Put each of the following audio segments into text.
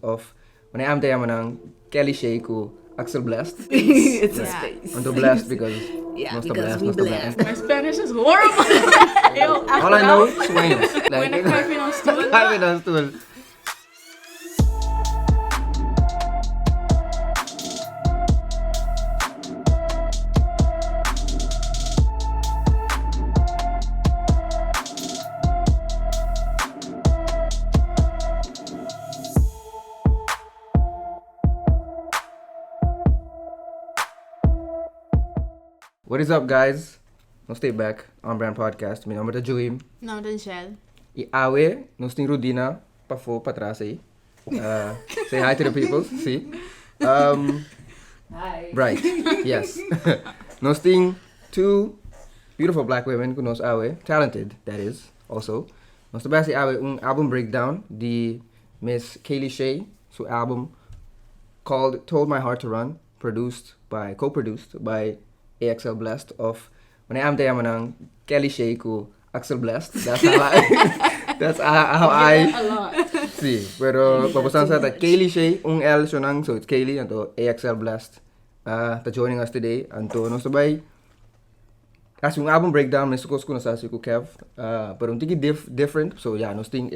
of wanneer tayo ng Kely-Shae and AXLBLESSED. It's a space. I'm too blessed because because we blessed. My Spanish is horrible. Yo, all I know is swings. When I carve on stool. Carve on stool. What is up, guys? No stay back. OnBrand Podcast. My name is Joïm. No, dan Angèle. Iawe, nos ting Rudina, pafo, patras aí. Say hi to the people. See? Hi. Right. Yes. Nos ting two beautiful black women who knows awe, talented, that is, also. Nos te basi awe album breakdown, the Miss Kely-Shae, so album called Told My Heart to Run, co-produced by AXLBLESSED of wanneer tayo ng Kely-Shae and AXLBLESSED. That's how I A lot. see. Pero papasan sa Kely-Shae L sonang, so it's Kely and AXLBLESSED ta joining us today and to no sabay as yung album breakdown may sukos ko na sa si Kevv pero un tigi different, so yeah, nos ting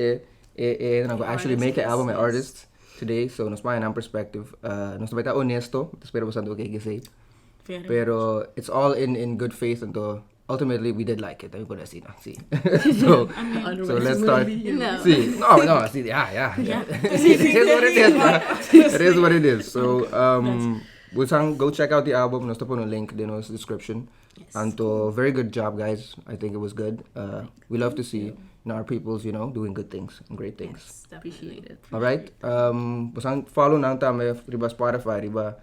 actually make an album an artist today, so nos pa ang perspective nos sabay ta honesto pero pasando okay kasi. Pero it's all in good faith and ultimately we did like it. I'm gonna see now. See. So let's start. No. See. No, see. Yeah. See, it is what it is. It is what it is. So we'll go check out the album. No stop on a link in the description. Yes. And very good job, guys. I think it was good. We love to see our peoples, doing good things and great things. Yes, appreciate it. All right. Follow nang tama riba Spotify, riba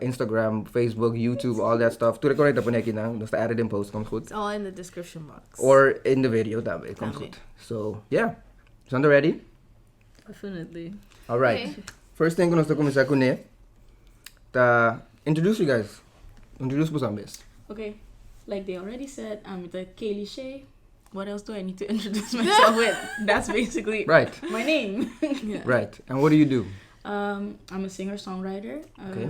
Instagram, Facebook, YouTube, all that stuff. Tuloy ko rin ito na. Basta added in post, comes good. It's all in the description box. Or in the video, it comes good. So, yeah. Sandra ready? Definitely. All right. Okay. First thing ko gusto kumisa ko ni, introduce you guys. Introduce mo sa best. Okay. Like they already said, I'm the Kely-Shae. What else do I need to introduce myself with? That's basically Right. my name. Yeah. Right. And what do you do? I'm a singer-songwriter. Okay.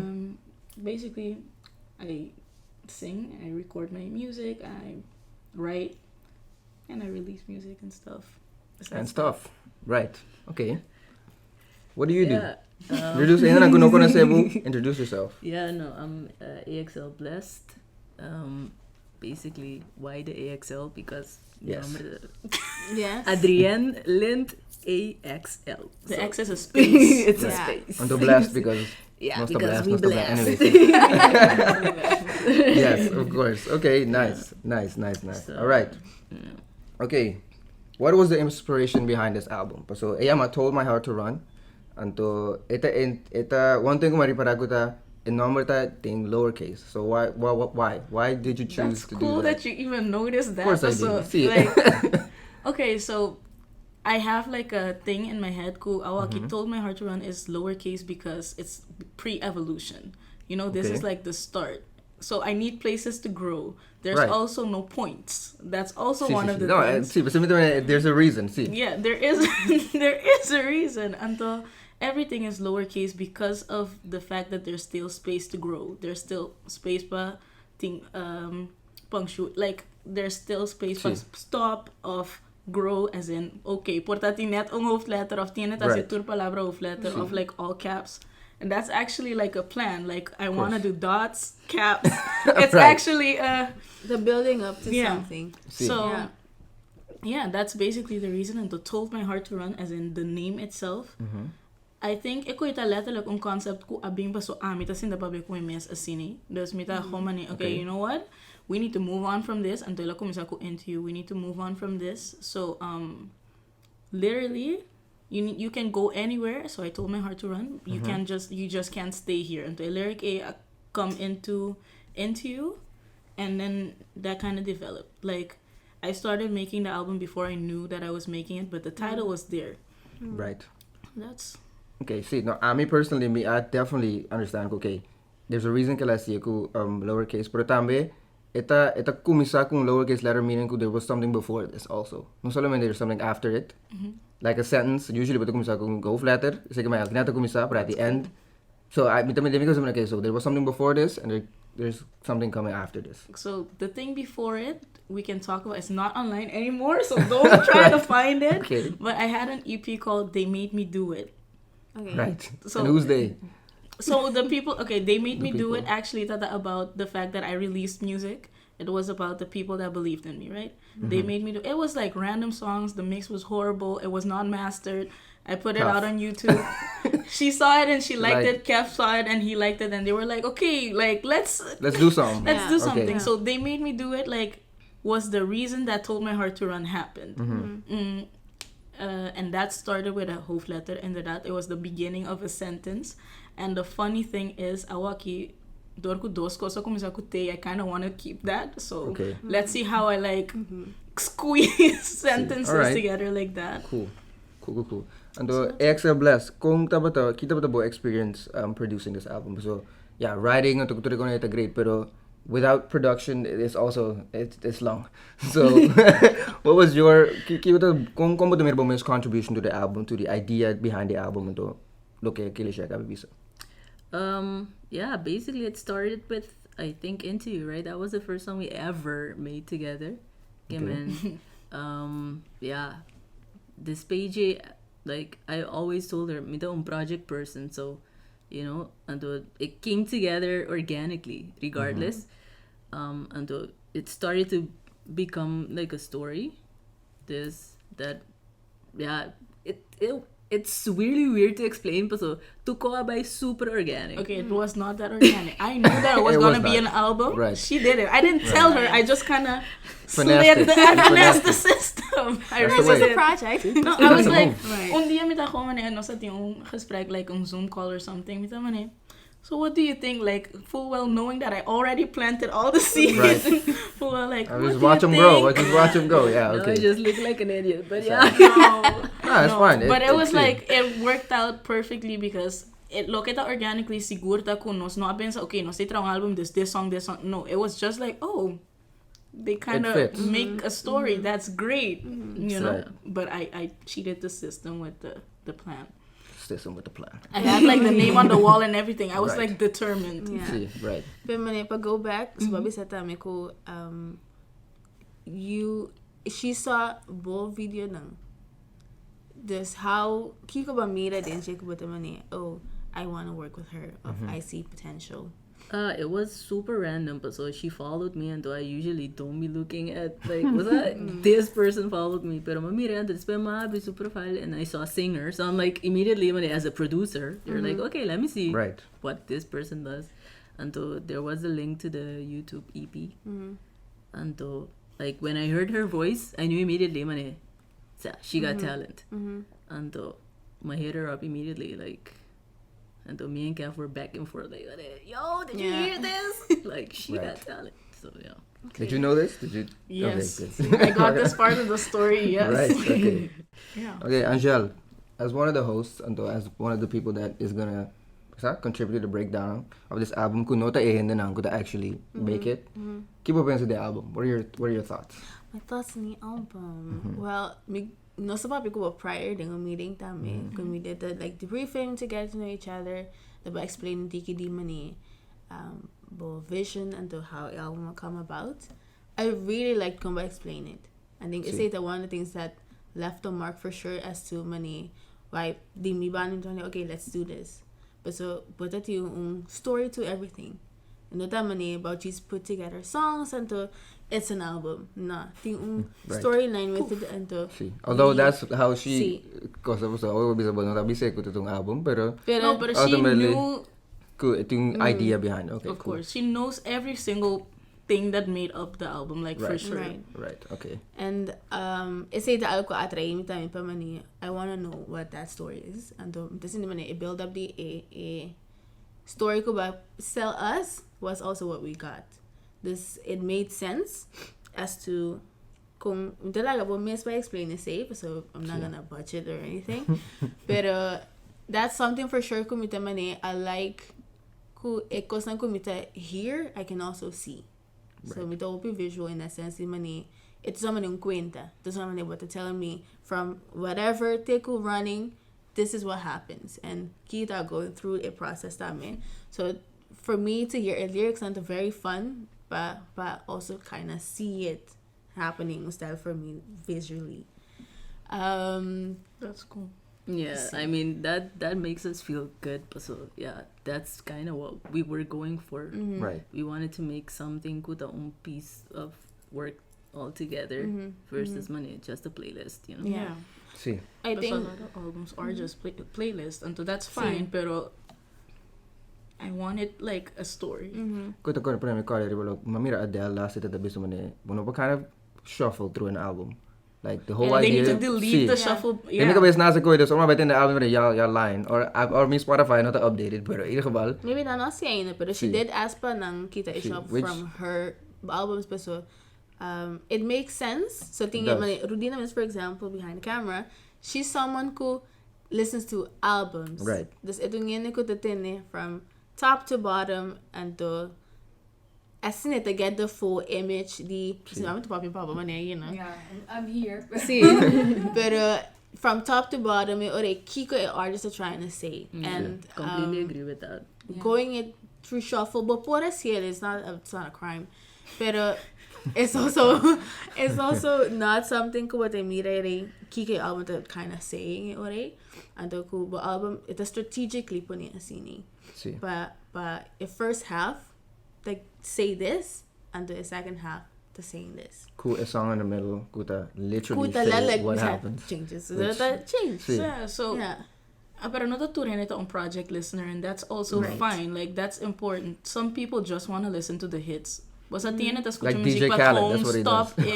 Basically, I sing, I record my music, I write, and I release music and stuff. Right. Okay. What do you do? Yeah. Introduce Introduce yourself. Yeah, no, I'm AXLBLESSED. Basically, why the AXL? Because Yes. Yes. Adrienne Lind AXL. The So, X is a space. it's a Yeah. space. I'm too blessed because Yeah, most of because blast, we most of blast. blast. Anyway. Yes, of course. Okay, nice. So, All right. Okay. What was the inspiration behind this album? So, I Told My Heart to Run. Anto ita one thing ko maripara ko ta in number ta in lowercase. So why did you choose That's to cool do that? that you even noticed that. Of course I So, did. See. like, okay, so I have like a thing in my head. Told My Heart to Run is lowercase because it's pre-evolution. This Okay. is like the start. So I need places to grow. There's Right. also no points. That's also one of the things. See, but there's a reason. See. Yeah, there is there is a reason. Until everything is lowercase because of the fact that there's still space to grow. There's still space pa punctuate. Like there's still space pa stop of grow as in okay, portati net ang hoofdletter of tiene ta Right. tur palabra hoofdletter of like all caps. And that's actually like a plan. Like I want to do dots, caps. It's Right. actually The building up to Yeah. something. See. so yeah, that's basically the reason. And to Told My Heart to Run as in the name itself. I think iko ita letterlijk un concept ko abing ba so mita sinda pa ko mes asini. Dus mita homani okay, you know what? We need to move on from this. And ko misa ko into you. We need to move on from this. So literally you can go anywhere. So I told my heart to run. You just can't stay here. And the lyric A come into you, and then that kind of developed. Like I started making the album before I knew that I was making it, but the title was there. Right. That's Okay, see, now, me personally, I definitely understand, okay, there's a reason que la siya ko lowercase, pero tambe, ita kumisa kung lowercase letter meaning kung there was something before this also. No solamente there's something after it. Like a sentence, usually bata kumisa kung go letter, sige may kinata kumisa, but at the end. So I okay, so there was something before this and there's something coming after this. So the thing before it, we can talk about. It's not online anymore, so don't try to find it. Okay. But I had an EP called "They Made Me Do It." Okay. Right. So- And who's they? So the people, okay, they made me do it. people. Actually, that about the fact that I released music. It was about the people that believed in me, right? They made me do. It was like random songs. The mix was horrible. It was not mastered. I put it Tough. out on YouTube. She saw it and she liked Like- it. Kevv saw it and he liked it. And they were like, okay, like let's do something. let's Yeah. do Okay. something. So they made me do it. Like was the reason that Told My Heart to Run happened. And that started with a hoofdletter. Inderdaad, it was the beginning of a sentence. And the funny thing is, awaki door ko dos ko so kumisa ko te, I kind of want to keep that. So Okay. let's see how I like squeeze sentences Alright. together like that. Cool. And AXL Blessed, kung kita ba ta experience producing this album. So, yeah, writing and tutuloy ko na ito great, pero without production, it's long. So, what was your, kung ba ito mayroon mo contribution to the album, to the idea behind the album, ito, look at Kely-Shae and AXLBLESSED? Yeah, basically it started with, I think, Into You, right? That was the first song we ever made together. Okay. Yeah, this page, like, I always told her, I'm a project person, so, you know, and it came together organically, regardless. And it started to become like a story. It's really weird to explain, but so Tukoa by super organic. Okay, it was not that organic. I knew that it was It going was to be not. an album. Right. She did it. I didn't tell her. I just kind of Finessed it. finessed the system. I That's the really way. It's a did. project. No, I was That's a like, move. Right. un dia mita ko man ano sa ting gesprek like on Zoom call or something. Mita man so what do you think? Like full well knowing that I already planted all the seeds. Right. Full well like. I what just do watch you them grow. I think? just watch them go. Yeah, Now I okay. just look like an idiot, but yeah. No, It's fine. But it was it's like it worked out perfectly because it look at organically siguro ta kunos no pensa okay no say tra album this song. No, it was just like oh they kind of fits. make a story that's great you know. Right. But I cheated the system with the plan. system with the plan. I had like the name on the wall and everything. I was Right. like determined. Yeah. See, right. Pero man, pag go back, so babi sa tami ko, she saw bo video nang. This how kiko ba mira din siya ko ba tamani, oh, I want to work with her. I see potential. It was super random, but so she followed me, and though I usually don't be looking at like was that this person followed me, pero mamira and this maabi su profile, and I saw a singer, so I'm like immediately when as a producer, you're like okay, let me see Right. what this person does, and so there was a link to the YouTube EP, and so like when I heard her voice, I knew immediately man, she got talent, and so I hit her up immediately like. And so me and Kevv were back and forth like, yo, did you Yeah. hear this? Like, she Right. got talent. So, yeah. Did you know this? Did you? Yes, Okay, good. I got this part of the story. Yes. Right. Okay. Yeah. Okay, Angèle, as one of the hosts and as one of the people that is gonna contribute to the breakdown of this album, kung nota din ang to actually make it. Keep up into the album. What are your thoughts? My thoughts on the album. Well, no sa papi ko ba prior din ang meeting tami. Kung we did the debriefing to get to know each other, diba explain tiki di mani bo vision and to how the album will come about. I really liked kung ba explain it. I think it's one of the things that left a mark for sure as to mani why di mi banin to okay, let's do this. But so but that yung story to everything. No mani about just put together songs and to it's an album. Nah, yung Right. storyline with it and to See, although really that's how she, see. because I was always about not ko itong album, pero No, but she ultimately, knew, ito yung idea behind. Okay, of cool. course, she knows every single thing that made up the album, like for Right. sure. Right. Right. Okay. And isa ita ko atray mi tami pa mani. I want to know what that story is. And kasi naman i-build up the a story ko ba sell us was also what we got. It made sense as to kung talaga po miss by explain it safe, so I'm not gonna budget or anything. Pero that's something for sure kumita man I like ku ekos ng kumita here I can also see. So me to visual in a sense money. It's someone in cuenta. There's someone able to tell me from whatever tickle running, this is what happens. And kita going through a process that man. So for me to hear lyrics sound very fun, but also kind of see it happening instead for me visually. That's cool. Yeah, I mean that makes us feel good. So yeah, that's kind of what we were going for. Right. We wanted to make something with our own piece of work all together versus money just a playlist, you know. Yeah. See. I think a lot of albums are just playlists, and so that's fine. Pero I want it like a story. Kuta ko na mi kaya ribo mamira Adele last ita tabi sumane. Buno pa kind of shuffle through an album. Like the whole They idea. need to delete the shuffle. They make a base nasa ko ito. So mga in the album your line or me Spotify not updated pero in ieder Maybe not saying it, but she did ask pa ng kita ishop from her albums pa so it makes sense. So tingin man Rudina is for example behind the camera, she's someone who listens to albums. Right. Dus ito ngene ko tatene from top to bottom and to as soon as to get the full image, I'm to pop in papa man, you know. Yeah, I'm here. See, but from top to bottom, or a kiko artists are trying to say, and completely agree with that. Going it through shuffle, but por así it's not a crime, but it's also not something what they mire kiko album to kind of saying it, or and the cool album it's strategically putting a scene. But the first half. Like say this and the second half to saying this. Cool a song in the middle, kuta literally say what happens. Changes. So that change. Yeah, so pero not to turn it on project listener and that's also fine. Like that's important. Some people just want to listen to the hits. Was at the end of like DJ Khaled, that's what he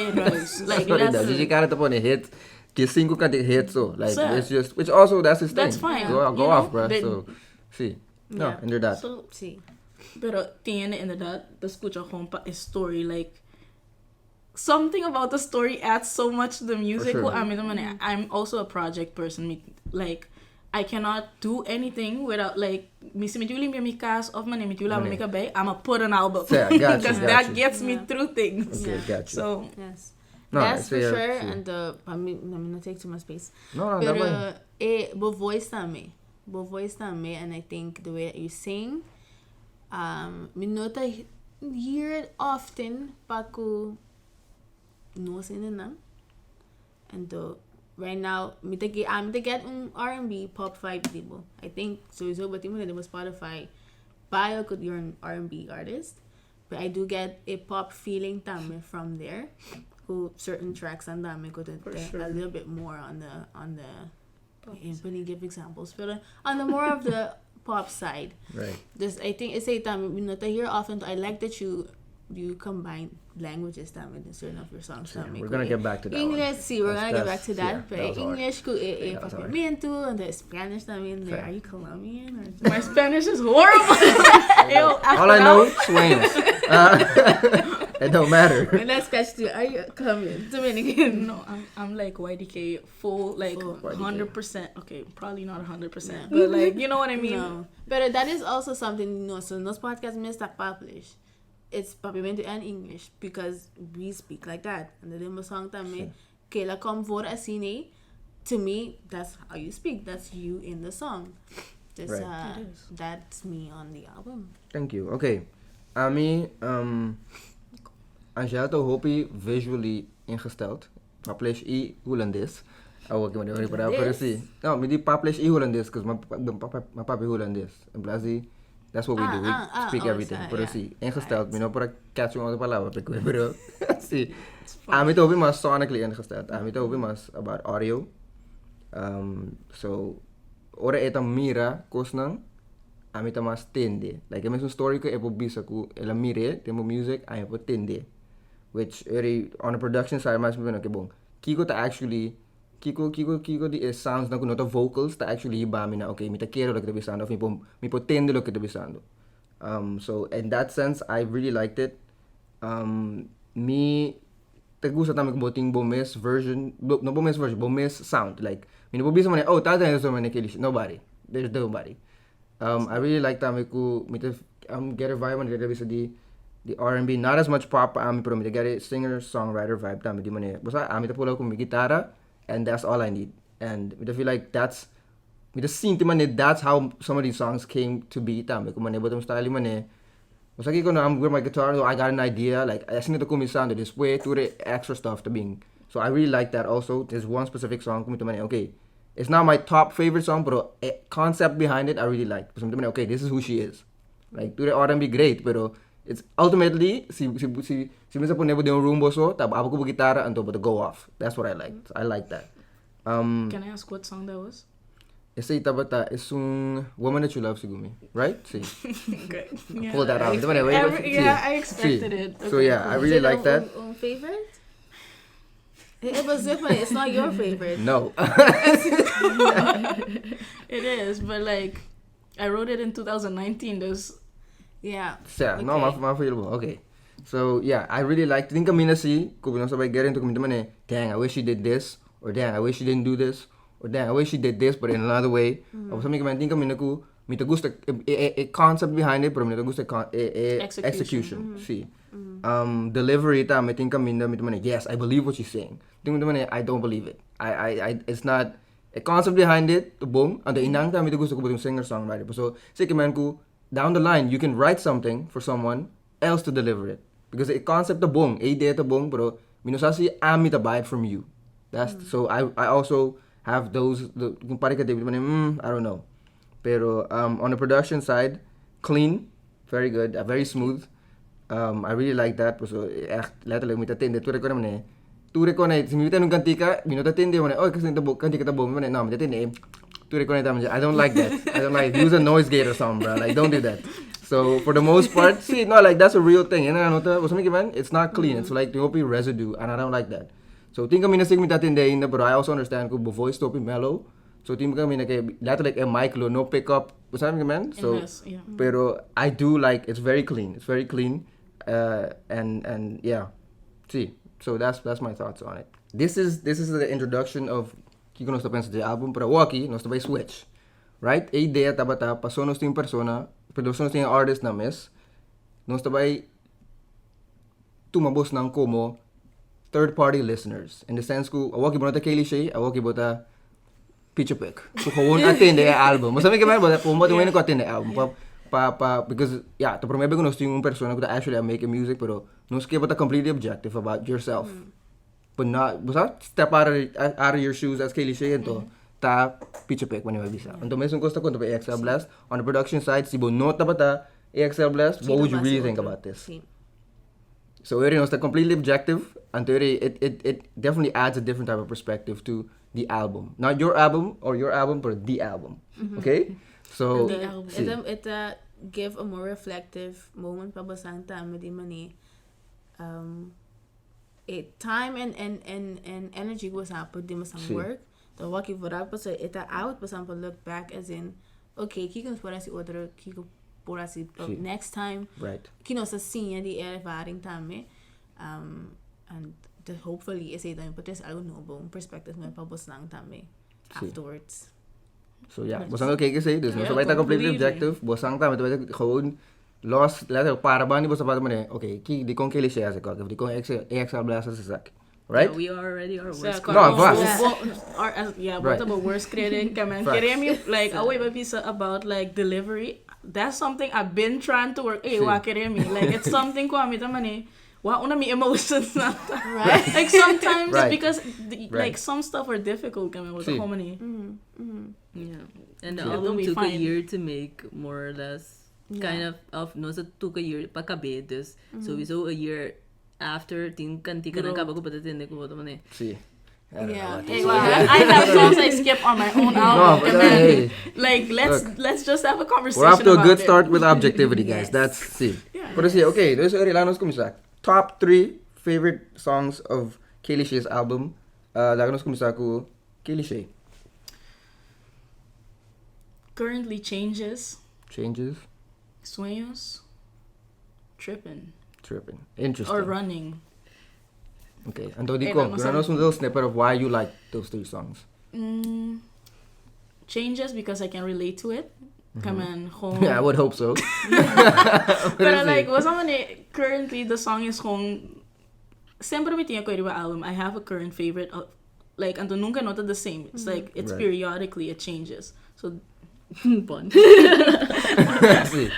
does. Like DJ Khaled upon a hit. Just single can't hit so like it's just which also that's his thing. That's fine. Go off, bro. So see. No, inderdaad. So see. Pero tiene inderdaad, the escucha gewoon pa a story like something about the story adds so much to the music. Sure. I'm also a project person. Like I cannot do anything without like misi medjuli mi cast of my name I'ma put an album because that gets me through things. Okay, got you. So yes. No, that's for sure. And I'm gonna take too much space. No, pero bo voice tame, and I think the way that you sing. Minota hear it often paku no sinin na and right now I'm to get R&B pop vibe dibo. I think so but even with Spotify bio could you're an R&B artist but I do get a pop feeling tame from there who certain tracks and dame could a little bit more on the when give examples but on the more of the pop side. Right. This I think it's a time we not hear often. I like that you combine languages that in certain of your songs. Sure. We're gonna get back to that. English, we're gonna get back to that. Yeah, but English ko papiamento and the Spanish there. Are you Colombian or my Spanish is horrible. All I know swings. It don't matter. And let's catch you. Are you Colombian? Dominican? No, I'm like YDK full like 100%. Okay, probably not 100%, yeah. but like you know what I mean. No. But that is also something so those podcasts missed that publish. It's papiamento and English because we speak like that. And the demo song tame Kayla come for a scene. To me, that's how you speak. That's you in the song. Just that's me on the album. Thank you. Okay. Ami Angèle to hopi visually ingesteld. Publish e Hollandes. Aku gimana orang pada apa sih? No, me di publish e Hollandes because my papa Hollandes. En Brazil, that's what we do. We speak everything. Pero sí, ingesteld. Me no para catch uma outra palavra, pero sí. Ami to hopi mas sonically ingesteld. Ami to hopi mas about audio. So ora eta mira kosnang ami ta mas tende. Like a story ko epo bisa ku ela mire temo music ay epo tende. Which on the production side mas bino ke bong. Kiko di sounds na kuno to vocals ta actually iba mi na okay mita quiero lo que te bisando mi po tende lo que te bisando. So in that sense I really liked it. Mi tagusa tami ko boting bomes version sound like mi no bisa man oh tata so man Kely-Shae nobody. There's nobody. I really like tami ko mita get a vibe on the bisa di the R&B, not as much pop ami pero me get a singer songwriter vibe tami di mane. Basta ami ta pula ko mi gitara and that's all I need. And I feel like that's me the scene mane that's how some of these songs came to be tami ko mane bottom style mane. Basta ko na I'm with my guitar, so I got an idea like I seen it ko mi sound this way to the extra stuff to being. So I really like that also. There's one specific song ko mi mane okay. It's not my top favorite song, but a concept behind it I really like. So I'm okay, this is who she is. Like to the R&B great, pero it's ultimately si misa po nebo de un room boso tab ako ko gitara anto but to go off. That's what I like. I like that. Can I ask what song that was? Ese itabata is un Woman That You Love Sigumi, right? See. Okay. Pull that out. I expected it. Okay, so yeah, I really like that. Favorite? It was different. It's not your favorite. No. It is, but like I wrote it in 2019. There's Yeah. Yeah, no, my available. Okay. So yeah, I really like think kamina si ko bino sabay get into kamina man dang, I wish she did this or dang, I wish she didn't do this or dang, I wish she did this but in another way. Or something kamina think kamina ko mita gusta a concept behind it pero mita gusta execution. See. Delivery ta I think kamina mita man yes, I believe what she's saying. Think mita man I don't believe it. I it's not a concept behind it, boom, and the inang ta mita gusta ko butong singer songwriter. So say kaman ko down the line, you can write something for someone else to deliver it. Because a concept of bong, a idea to bong, pero minusasi ami to buy it from you. That's so I also have those kung pare ka I don't know. Pero on the production side, clean, very good, very smooth. I really like that. So lahat lang mitatinde ture ko naman ture ko na simita nung kantika, minutatinde mo na kasi kantika ta bong mo na mitatinde I don't like that. I don't like use a noise gate or something, bro. Like don't do that. So for the most part, see, no, like that's a real thing. It's not clean. It's like there will be residue, and I don't like that. So think kami na sigmi tatinde na, but I also understand ko voice to be mellow. So think kami na kay lahat like a mic lo no pickup. So yeah. pero I do like it's very clean. It's very clean, and yeah. See, so that's my thoughts on it. This is the introduction of Kiko nos pensa de album para waki nos vai switch, right? A ideia tabata passou nos tem persona, pero nos tem artist na mes, nos vai tumabos ng como third party listeners. In the sense ko waki bonata Kely-Shae, waki bota Picture Pick. So kung attend the album, masami kami bota kung bota ko attend the album because yeah, to promebe ko nos tem un persona ko actually I'm making music, pero nos ke bota completely objective about yourself. But not, basta step out of your shoes as Kely-Shae and to ta Picture Pick when you visa. And to mesong gusto ko to AXLBLESSED on the production side, si bo nota bata AXLBLESSED, what would you really think about this? So it was completely objective, and it definitely adds a different type of perspective to the album. Not your album or your album, but the album. Okay? So it give a more reflective moment pa basang tama di mani time and energy was happened di masang work. So waki vorap so ita out basang look back as in okay kikon pora si otro kiko pora si next time. Right. Kino sa scene di ervaring tame and hopefully is ito but this algo no bong perspective mo pabos lang tame afterwards. So yeah, bosang okay kasi dus no sabay ta completely objective, bosang ta ito gewoon lost letter para ba ni bosa pa man okay ki di kon Kely-Shae as ko di kon AXLBLESSED as sak right. Yeah, we are already our worst what about worst critic kaman kiremi like away ba pisa about like delivery. That's something I've been trying to work wa kiremi like it's something ko amita man wa una mi emotions na right like sometimes because like some stuff are difficult kaman with comedy. Yeah, and the album took a year to make, more or less. Kind of no sa took a year pa kabe dus so we saw a year after ting kanti ka nang kabago patatinde ko boto man See. I have songs I skip on my own album. Like let's just have a conversation. We're off to a good it. start with objectivity, guys. That's see. Pero see, okay, there's Arilanos kumisa. Top 3 favorite songs of Kely-Shae's album. Laganos kumisa ko Kely-Shae. Currently Changes. Sueños, Trippin'. Interesting. Or Running. Okay. And Dodi ko, you know some little snippet of why you like those 3 songs. Changes because I can relate to it. Kamen, gewoon... Yeah, I would hope so. Pero like, was currently the song is gewoon... Sempre me tinha coisa album. I have a current favorite. Like, and nunca not the same. It's like, it's Right. periodically, it changes. So, Pun. See.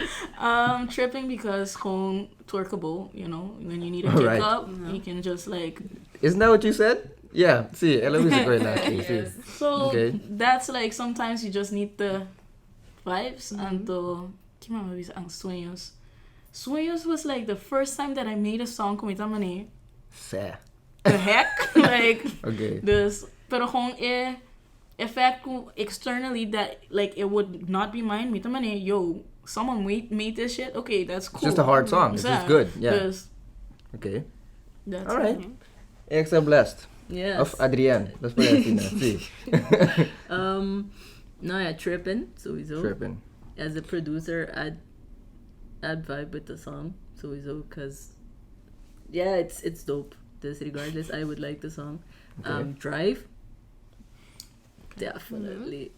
Tripping because gewoon twerkable, you know, when you need a Right. kick up, you can just like... Isn't that what you said? Yeah, see, ela music right now. See. So, Okay. that's like, sometimes you just need the vibes and the... Que mais avisa? Ang Sueños. Sueños was like the first time that I made a song com ita mané. Sa. The heck? Like, Okay. dus, pero gewoon effect externally that like it would not be mine. Mita mané, yo, someone made this shit. Okay, that's cool. It's just a hard song. It's just good. Yeah. Dus, Okay. That's Alright. okay. AXLBLESSED. Yes. Of Adrienne. Let's put that in there. See. No, yeah, tripping. Sowieso. Tripping. As a producer, I'd vibe with the song. Sowieso, because yeah, it's dope. This regardless, I would like the song. Okay. Drive. Definitely.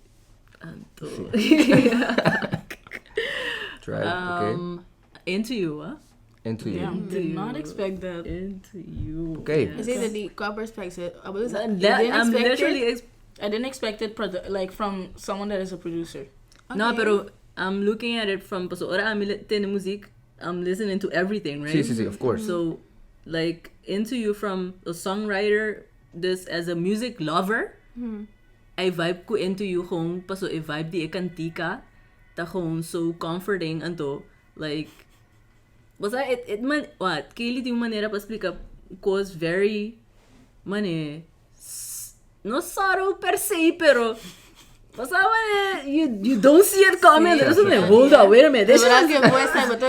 Drive. Okay. Into you, huh? Into you. yeah, did You. not expect that. Into you. Okay. Yeah. Is it the qua perspective? I was That, you didn't I'm expect literally it? I didn't expect it like from someone that is a producer. No, Okay. pero I'm looking at it from so ora I'm music. I'm listening to everything, right? See, of course. So, like, into you from a songwriter, this as a music lover, I vibe ko into you gewoon, paso I vibe di kantika, ta gewoon so comforting anto, like, basta it man, what, Kely di manera pa explica, was very, no subtle per se, pero, basta you don't see it coming, there's something, hold on, wait a minute, this Wala is que voice time, but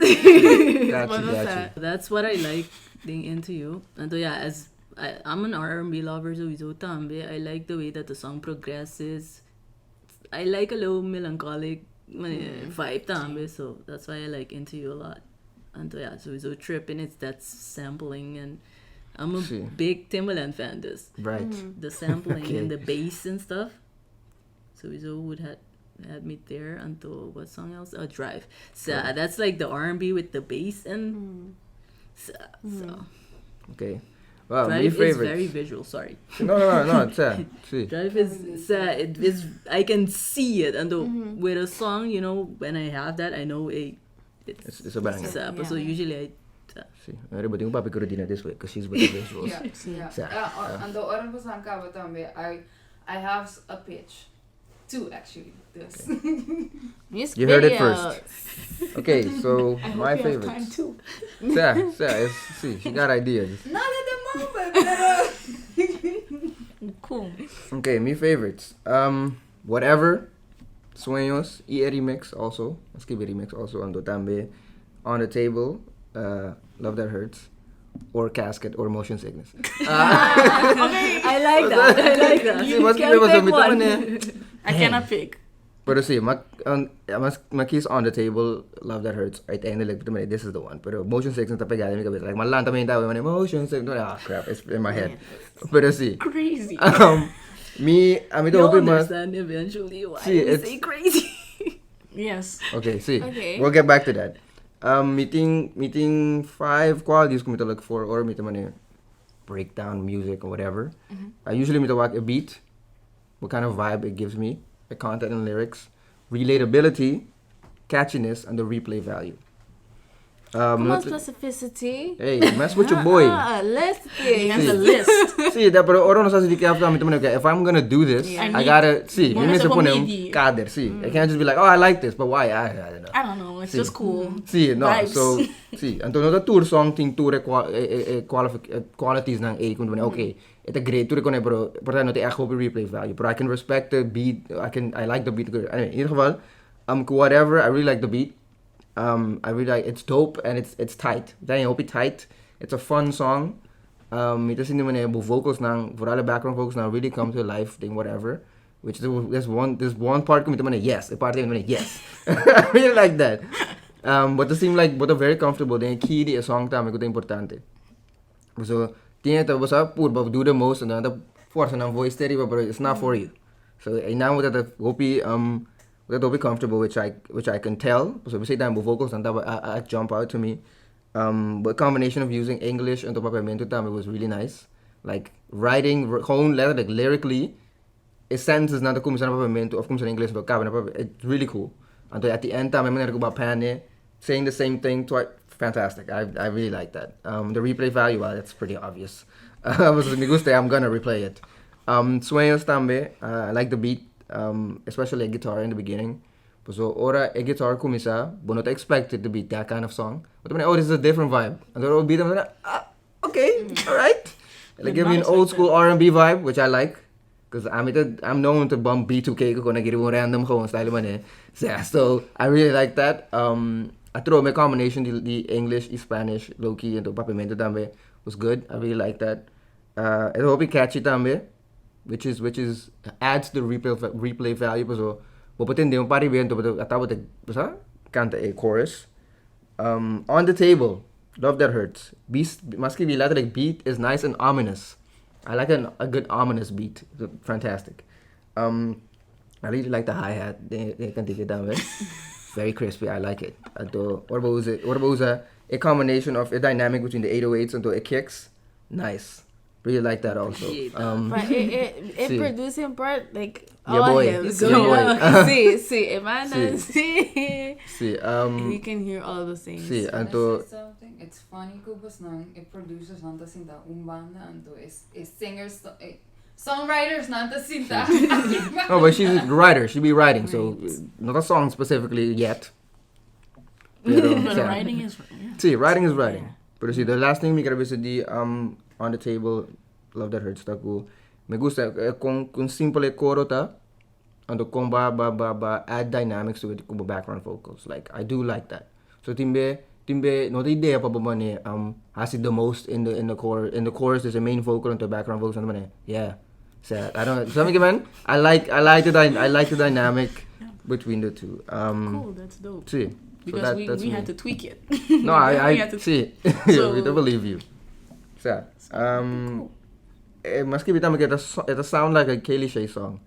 Gotcha. That's what I like being into you. And so yeah, as I'm an R&B lover, so I like the way that the song progresses. I like a little melancholic vibe tambe, so that's why I like Into You a lot. And so yeah, so tripping, it's that sampling, and I'm a See. big Timbaland fan. This Right. the sampling Okay. and the bass and stuff. So would had me there until what song else? Drive. So that's like the R&B with the bass and so Okay. Wow, my Drive is favorite. very visual. Sorry, No. It's see. Drive is it is I can see it, and with a song, you know, when I have that, I know It's a banger. But so usually I See, everybody yung papi ko rin din this way because she's with the visuals. Yeah. Sa. And the orang ko sa kaba tambe, I have a pitch. 2 actually. This. You heard it first. Okay, so I hope my you have time favorites. too. See, she got ideas. Not at the moment, pero Cool. Okay, my favorites. Whatever. Sueños. Y remix also. Let's give a remix also. Ando tambe. On the Table. Love That Hurts. Or Casket or Motion Sickness. I like that. I like that. See, You mas can mas pick mas one. I cannot pick. Pero see, makis On the Table, Love That Hurts. Right, eindelijk, this is the one. Pero Motion Sickness na pegada mi kabit. Like, malanta mi yung tao, Motion Sickness. Ah, crap, it's in my head. Pero see, Crazy. me, You'll open my... understand eventually why See, you it's- say crazy. Yes. Okay, see. Okay. We'll get back to that. Meeting 5 qualities ko to look for or meet man breakdown music or whatever. I usually meet a beat, what kind of vibe it gives me, the content and lyrics, relatability, catchiness, and the replay value. Come on, specificity. Hey, mess with your boy. Let's He has See. a list. See, that pero oro no sa di kaya if I'm gonna do this, Yeah. I gotta see. Mo You nasa need to put comedy. kader. See, I can't just be like, oh, I like this, but why? I don't know. I don't know. It's See. just cool. See, no. Vibes. So, see, anto the tour song ting tour qualities ng A kung okay. It's a great tour ko na pero no te echt hope replay value. But I can respect the beat. I like the beat. Anyway, in ieder geval, whatever. I really like the beat. I really like it's dope and it's tight. Then hope it tight. It's a fun song. Ito sin naman vocals nang vooral the background vocals now really come to life thing whatever. Which there's one part ko yes, a part yes. I really like that. But it seemed like both are very comfortable. Then key di a song time ko importante. So tinha to basta pur do the most and then the force and voice steady but it's not for you. So I now that the hope that will be comfortable, which I can tell. So we say that vocals and that I jump out to me. But combination of using English and papamento time, it was really nice. Like writing gewoon letter like lyrically, a sentence is not a come papamento of comes in English but it's really cool. And at the end time I'm gonna go about pane saying the same thing twice. Fantastic. I really like that. The replay value, well, that's pretty obvious. Me gusta, I'm gonna replay it. Sueños también, I like the beat, especially a guitar in the beginning. So, ora a guitar kumisa, but not expected to be that kind of song. But I mean, oh, this is a different vibe. And then I'll beat them, okay, alright. Like give me an old school R&B vibe, which I like. Because I'm known to bump B2K kung nagiri mo random ko style man eh. So I really like that. I throw my combination the English, Spanish, low-key, and papamento tambe was good. I really like that. I hope it catchy tambe, which is adds the replay value. So, puputin din mo pari bien to atawa te basta canta a chorus. On the table, love that hurts. Maski bi like beat is nice and ominous. I like a good ominous beat. Fantastic. I really like the hi-hat. They can take it down, right? Very crispy. I like it. What about a combination of a dynamic between the 808s and the kicks? Nice. Really like that also. But it producing part like your all boy. him. Your So boy. see, Amanda, see. You can hear all the things. See, Can I and say something? It's funny because it producers nanta sinta umbanda and is singers songwriters nanta sinta. no, but she's a writer. She be writing, so not a song specifically yet. Pero, But yeah. writing is See, writing is writing. But see, the last thing we gotta visit the on the table, love that hurts taku. Me gusta kung simple coro ta, and kung ba add dynamics to it kung background vocals. Like I do like that. So timbe no the idea pa ba man has it the most in the chorus there's a main vocal and the background vocals and man. Yeah. So I don't something man. I like the dynamic between the two. cool. That's dope. See. Because that's we me. had to tweak it. No, We had to see. So- We don't believe you. So, maski bitama it sound like a Kely-Shae song.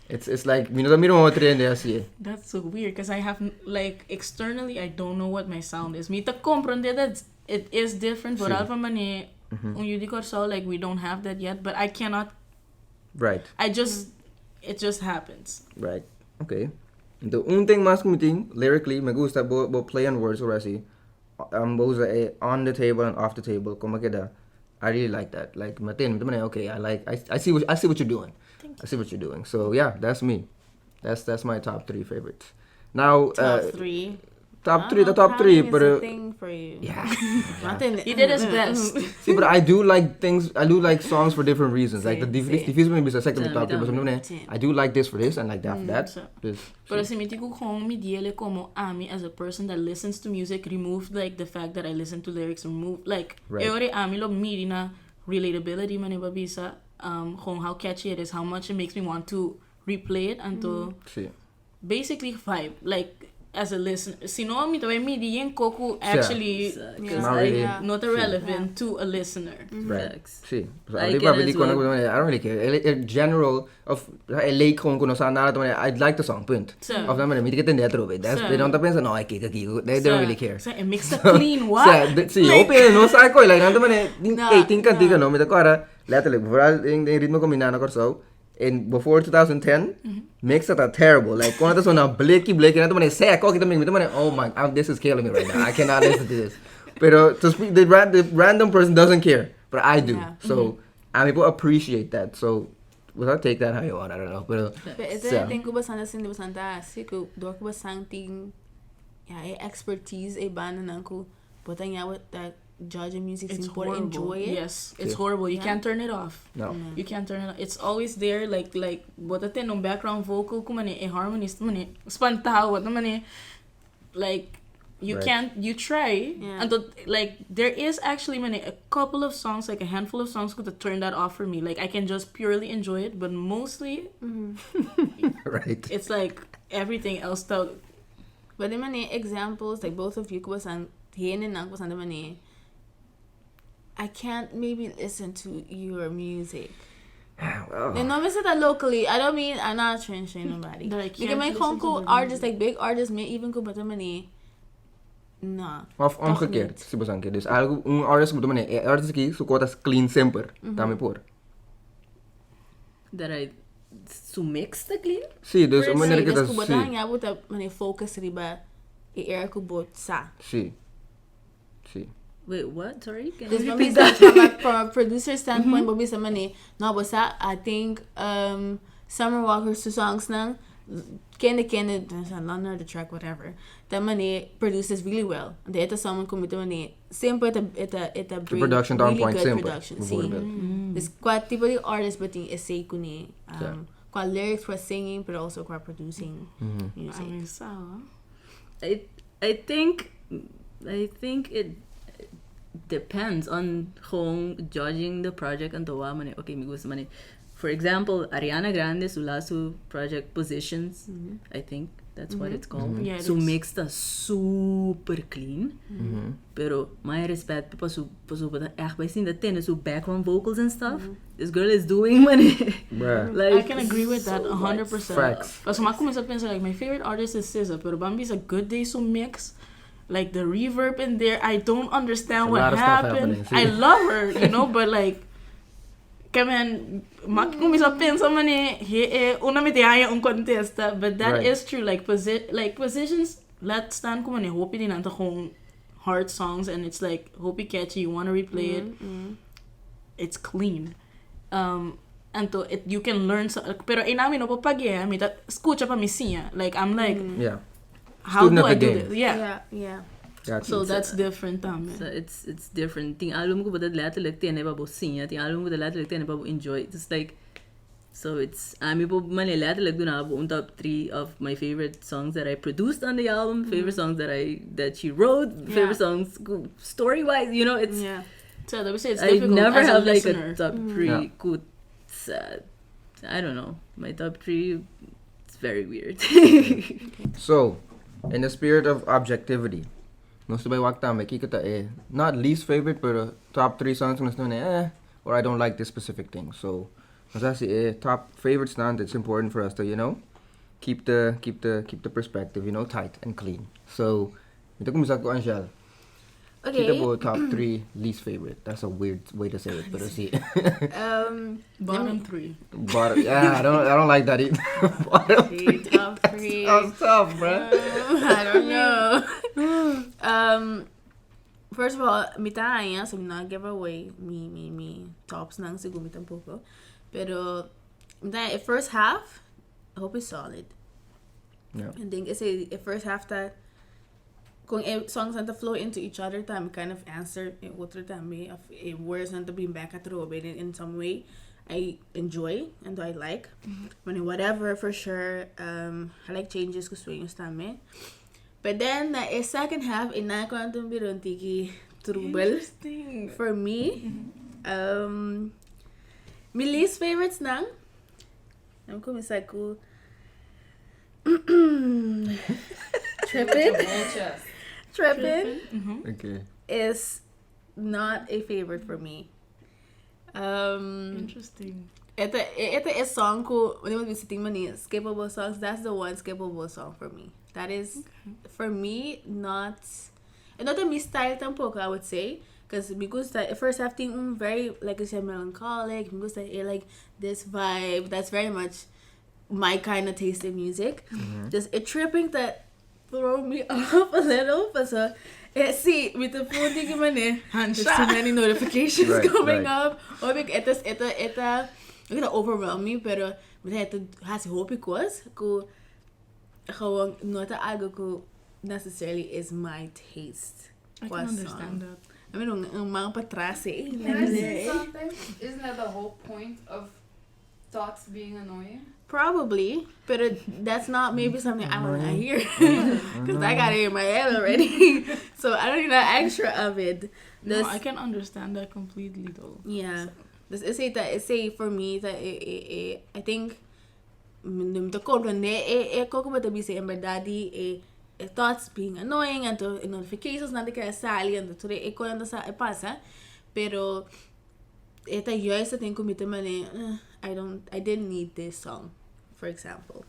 It's like me no mo trend así. That's so weird because I have like externally I don't know what my sound is. Me ta comprende that it is different, but Sí. alpha mane you digo so like we don't have that yet, but I cannot. Right. It just happens. Right. Okay. The un thing mas kumiting lyrically me gusta bo play on words already. Both on the table and off the table. Como queda. I really like that. Like Martin, okay, I see what you're doing. I see what you're doing. So yeah, that's me. That's my top 3 favorites. Now Top three. the top 3 but but a thing for you. yeah. Nothing. He did his best. See, but I do like things. I do like songs for different reasons. Like the Same. diffuse maybe is a second top 3, but Same. I do like this for this and like that for that. So- This. Pero si me digo kung mi diele como ami as a person that listens to music, remove like the fact that I listen to lyrics, remove like Right. ore ami lo miri na relatability man babisa kung how catchy it is, how much it makes me want to replay it and to See. basically vibe like as a listener. Sino mi tawe mi di yen koku actually Yeah. not relevant to a listener. Right. Facts. See. So I I get as well. don't really care. In general of LA kung kuno sa nara I like the song. Point. So- Of them me get in there through it. That's So- they don't pensa no I kika. They don't really care. So it makes a clean what? See, open no sa ko like nando man No, tingkan no me kora later like overall in ritmo ko minana ko so in before 2010 mix that are terrible like kung ito na blicky nando man say ako kita man oh my this is killing me right now I cannot listen to this pero to speak the random person doesn't care but I do Yeah. so and people appreciate that so without take that how you want I don't know pero But ito so, yung ting ko ba sana sindi ba santa siku do ko ba sang ting expertise banda nang ko but what that judge music It's important horrible. enjoy it. Yes, it's Yeah. horrible. You Yeah. can't turn it off. no You can't turn it off. It's always there. Like what the no background vocal kumane a harmonist mane spantaw what mane like you Right. can't you try Yeah. and like there is actually mane a couple of songs like a handful of songs could turn that off for me. Like I can just purely enjoy it, but mostly right it's like everything else though. But the many examples like both of you ko ba sang hiyan nang ko sanda mani I can't maybe listen to your music They know me say that locally. I don't mean I'm not trying to shame nobody. That I can't Because my listen to conco the artists, like big artists, may even ko beter mani. Nah. Of omgekeerd, se basanke. Dus algo artist moet man artist ki suko tas clean sempre. Tami por. That I so mix the clean. Sim, dus Mas maneira que das tas ko beter sim. ya buta mani focus riba e era ko bot sa. Sim. Sim. Wait, what? Sorry, can This you maybe repeat that? from a producer standpoint, maybe sa mani. No, but sa I think Summer Walker's two songs nang kende the track whatever. That mani produces really well. De ita someone kumita mani simple ita bring production down really point good simple. production. Bijvoorbeeld. Dus qua tipo de artist beting essay kuni Yeah. qua lyrics, qua singing, but also qua producing music. I mean, so. I think it depends on gewoon judging the project and the mane. Okay, me gusta mane. For example, Ariana Grande's last project Positions, I think that's what it's called. Yeah, it So is. mixed super clean. Pero my respect pa so echt by zien dat tinnen so background vocals and stuff. This girl is doing money. Bruh. Like I can agree with that so 100%. Facts. Mas uma começa a pensar, like, my favorite artist is SZA, pero Bambi's a good day so mix. Like, the reverb in there, I don't understand A what lot of stuff happened. happening, see? I love her, you know, but like, kaman, começa a pensar, mani, una me te haya un contesta, but that Right. is true. Like, Positions, let stand ko mani, hope din nanta kong hard songs, and it's like, hope catchy, you want to replay it. It's clean. And to it, you can learn so, pero inami no papagya mi ta escucha pa mi siya. Like I'm like, Yeah. how Student do of I the do game. this? Yeah. Yeah. Gotcha. So that's different So it's different. Ting album ko badat letterlijk tiene babo sinha. Ting album ko badat letterlijk tiene babo enjoy. It's like so it's ami po man letterlijk doen abo un top 3 of my favorite songs that I produced on the album, favorite songs that she wrote, favorite songs story wise. You know, it's Yeah. So that would say it's I difficult never as have a like listener. a top 3 Yeah. good. I don't know. My top 3. It's very weird. So, in the spirit of objectivity, gusto ba wakta may kikita not least favorite pero top 3 songs gusto na or I don't like this specific thing. So, masasi top favorites na, it's important for us to, you know, keep the perspective, you know, tight and clean. So, ito kumisa ko Angèle. Okay. Kita po top 3 least favorite. That's a weird way to say it, pero see. Bottom 3. Bottom, yeah, I don't like that either. Bottom Okay, top 3. That's tough, bruh. I don't know. First of all, mita aya, so not give away me tops nang siguro mi tampoco. Pero mita first half, I hope it's solid. Yeah. I think it's a first half that kung songs and to flow into each other time kind of answer other time of words and to be back at the in some way I enjoy and I like when whatever for sure I like changes ko swing time but then the second half in na ko antong biron tiki trouble for me my least favorites nang I'm kumisa ko Trippin' Okay. is not a favorite for me. Interesting. Ito is song ko, when I was visiting mani, skippable songs, that's the one skippable song for me. That is, for me, not a me style tampoco, I would say. Because me gusta, first half thing, very, like I said, melancholic, me gusta, like, this vibe, that's very much my kind of taste in music. Just, it tripping that throw me off a little, but so, see, with the phone thinking man, there's too many notifications coming up. Or like, it's gonna overwhelm me, pero ito hasi hope because ko nota algo ko necessarily is my taste. I can understand that. I mean, ang mga patras Can I say something? Isn't that the whole point of thoughts being annoying? Probably, but that's not maybe something I want to hear because I got it in my head already. So I don't need that extra of it. No, I can understand that completely though. Yeah, this is it. That is for me that I think the code when koko ba tabi say daddy thoughts being annoying and to notifications na kaya sali and to ko lang sa pasa pero ita yo sa ting kumita man I didn't need this song, for example.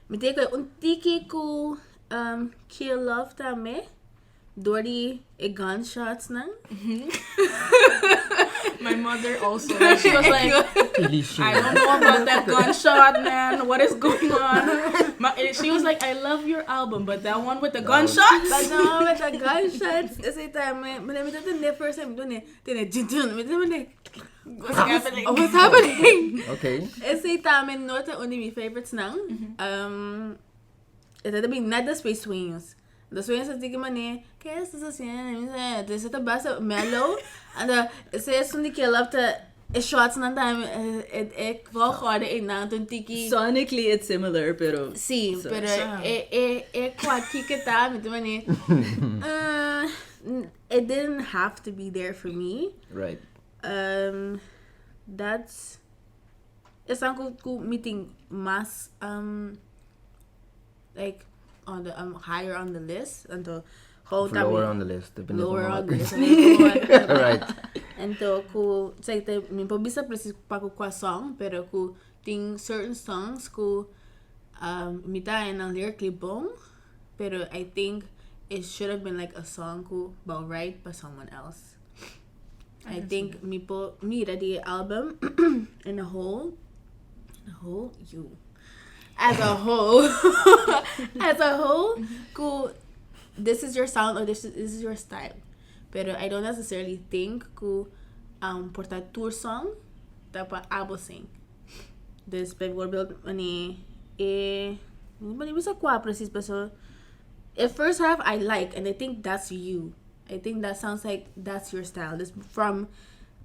Me take un tiki ko kill love tame door die gunshots nang. My mother also, like, she was like, Kely-Shae. I don't know about that gunshot, man. What is going on? She was like, I love your album, but that one with the gunshots? But no, with the gunshots, kasi time, me dito the first time doon what's happening? What's happening? Okay. Esse time no te only my favorites nang. Ito tabi not the space swings. The swings at tiki mani, kaya sa siya, this ito basta mellow, and esse sundi que love to shots nang time, vou agora na tiki. Sonically, it's similar, pero... Sim, so, pero quase que tá, me mani. It didn't have to be there for me. Right. That's it's uncle meeting mass like on the higher on the list and the whole time Lower on the list. lower on the list. Right. Então ku say te me pobisa preciso pa ku kwa song pero ku ting certain songs ku mita en lyrically bom pero I think it should have been like a song ku about right by someone else. I think me the album in a whole you as a whole cool this is your sound or this is your style pero I don't necessarily think cool porta tour song tapa abo sing this bijvoorbeeld wanneer wanneer bisa kwa precies so at first half I like and I think that's you. I think that sounds like that's your style. This from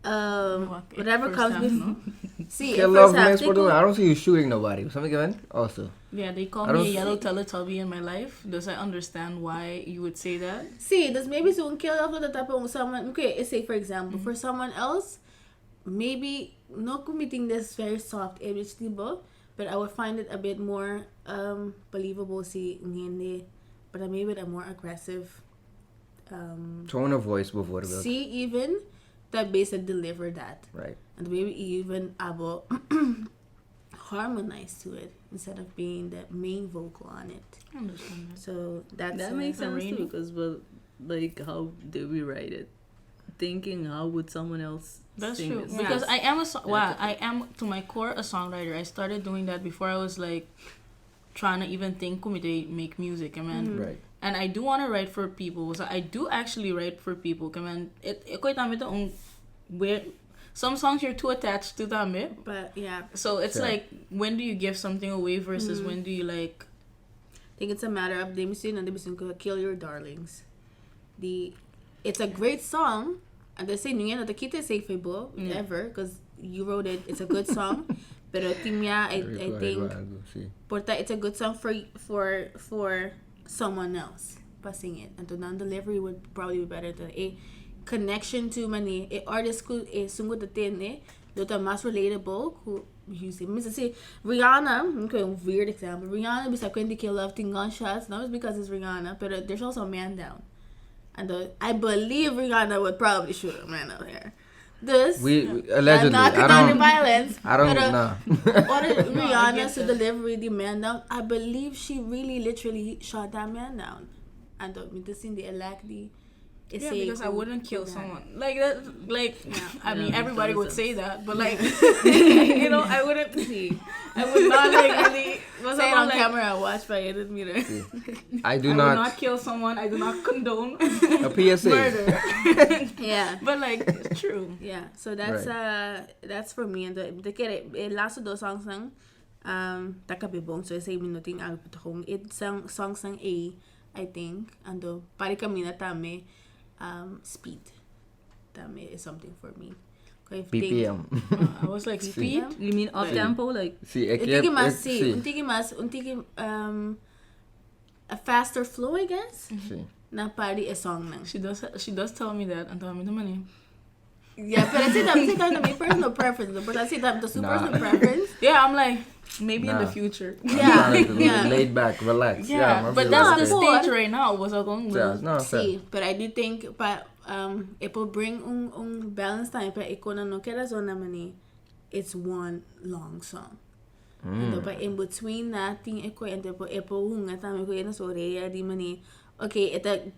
whatever comes before. See, I love next for I don't see you shooting nobody. Something given also. Yeah, they call me a yellow Teletubby in my life. Does I understand why you would say that? See, this maybe so kill off the type of someone. Okay, say for example, for someone else, maybe not committing this very soft image, but I would find it a bit more believable. See, but maybe a more aggressive. Tone of voice before the See even that bass that deliver that right and maybe even abo harmonize to it instead of being the main vocal on it. I understand that. So that makes sense too because like how did we write it? Thinking how would someone else that's sing true this? because I am to my core a songwriter. I started doing that before I was like trying to even think to make music. I mean right. And I do want to write for people. So I do actually write for people. Come on, where some songs you're too attached to them, but yeah. So it's like when do you give something away versus when do you like? I think it's a matter of they kill your darlings. It's a great song, and they say the kita say febo ever because you wrote it. It's a good song, but I think it's a good song for someone else passing it and to non-delivery would probably be better than a connection to many a artist who is sungo the tene that are más relatable who use it. Mr. Say Rihanna, okay, weird example. Rihanna bisa when they love ting gunshots, not just because it's Rihanna, but there's also a man down. And I believe Rihanna would probably shoot a man out here. This we allegedly not condone violence. I don't know. Rihanna's delivery the man down. I believe she really literally shot that man down. And the elect because I wouldn't kill someone like that. Like I mean, everybody would say that, but like I wouldn't see. I would not like really. Say it on camera. Watch by it. I would not kill someone. I do not condone a PSA murder. Yeah, but like it's true. Yeah, so that's for me. And the last of those songs sang takabibong. So I say minuting ang putong it sang song sang I think and the pari kamina tame speed tame is something for me. BPM. I was like speed. You mean up tempo like? A faster flow, I guess. Na pari a song nang. She does tell me that and tell me the money. Yeah, but I say that my personal preference. But I say that the personal preference. Yeah, I'm like maybe in the future. Yeah, laid back, relax. Yeah, but that's the stage right now. Was I going to see? But I do think, it will bring balance time. But iko na no kera zona mani it's one long song. But in between that thing, okay,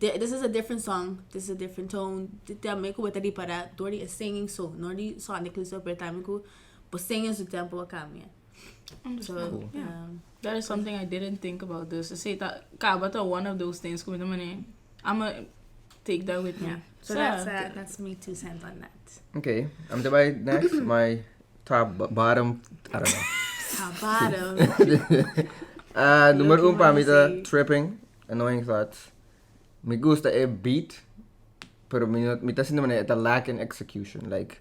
this is a different song. This is a different tone. Dori is singing so. Nori sonically so per time but singing so tempo kami. So Cool. That is something I didn't think about. This I say that kabata one of those things. I'ma take that with me. Yeah. So that's me 2 cents on that. Okay, I'm the next. My bottom, I don't know. Bottom. Numero 1 pa mita tripping, annoying thoughts. Me gusta beat, pero mita sin naman ita lack in execution. Like,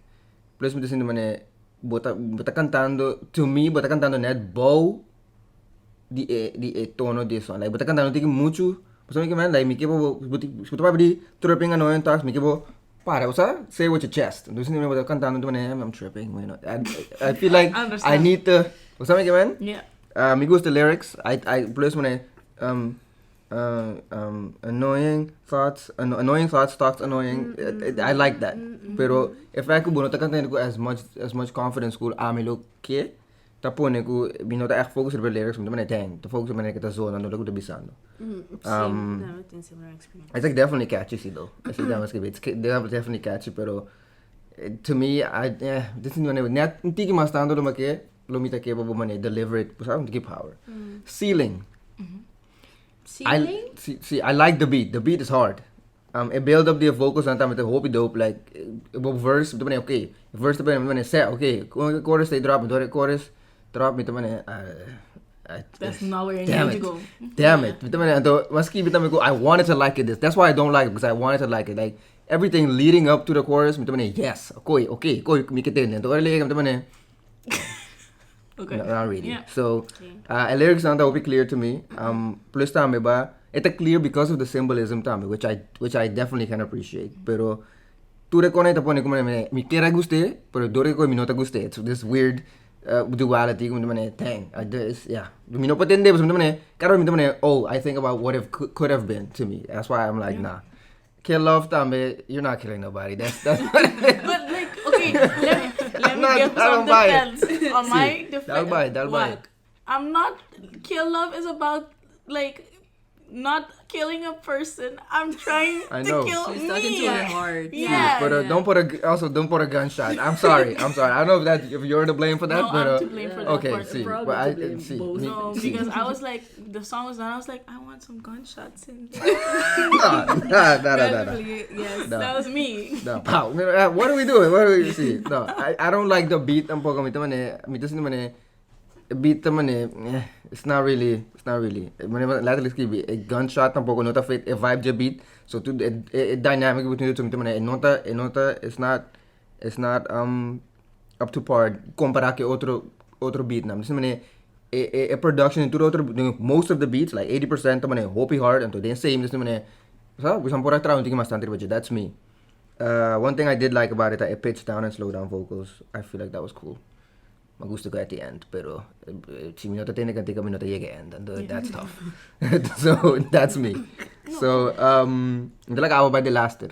plus mita sin naman bota cantando, to me, bota cantando net bow di tono di song. Like, bota cantando tiki mucho. Pasal me man, like, me kibo, buta pa di tripping annoying thoughts, me kibo, para, usa, say with your chest. Doon sin naman bota cantando I'm tripping, you know. I feel like I need to, usa me man? Yeah. Me gusta lyrics. I plus when annoying thoughts, thoughts annoying. I like that. Pero if I could not can't as much confidence school ami lo ke tapone ko binota ek focus on lyrics mo naman tang to focus man kita zone ano lagu to bisano. Similar experience. It's like definitely catchy though. I think that must be it's definitely catchy pero to me this is one net hindi ki mastando lo make Lomita capable money deliver it to give power. Ceiling. Ceiling? I like the beat. The beat is hard. It build up the vocals and time it hope dope like verse okay. Verse the set okay. Chorus they drop and chorus drop me That's not where you damn need it. to go. Damn it. I wanted to like it this. That's why I don't like it because I wanted to like it. Like everything leading up to the chorus yes. Okay. Okay. Not really. Yeah. So, lyrics that will be clear to me. Plus tame ba, it's clear because of the symbolism tame, which I definitely can appreciate. Pero, tu recone tapone como me kera guste, pero dore ko minota guste. It's this weird duality como dang. Yeah. Mino patende, but karo oh, I think about what if could have been to me. That's why I'm like, nah. Kill love tame, you're not killing nobody. That's But like, okay, let me give some defense. On my defense, that'll buy it. I'm not. Kill love is about like not killing a person. I'm trying I to know. kill She's me. talking to her heart. Yeah. But don't put a gunshot. I'm sorry. I don't know if you're to blame for that. No, but I'm to blame for that okay, part. see, Probably but to I blame see. both. No, because I was like, the song was done. I was like, I want some gunshots in there. Nah. Yes. No. That was me. No, pow. What are we doing? What do we see? No, I don't like the beat. Beat it's not really. Lately, a gunshot tampoco nota fit a vibe the beat. So to a dynamic between the two, nota it's not up to par. Compara que otro beat nam. A production into otro most of the beats like 80% hopi hard and to the same that's me. One thing I did like about it, I pitched down and slowed down vocals. I feel like that was cool. Magusto ko at the end, pero si minuto tayo nagkantika minuto yega end, and that's tough. So that's me. So talaga ako by the last year.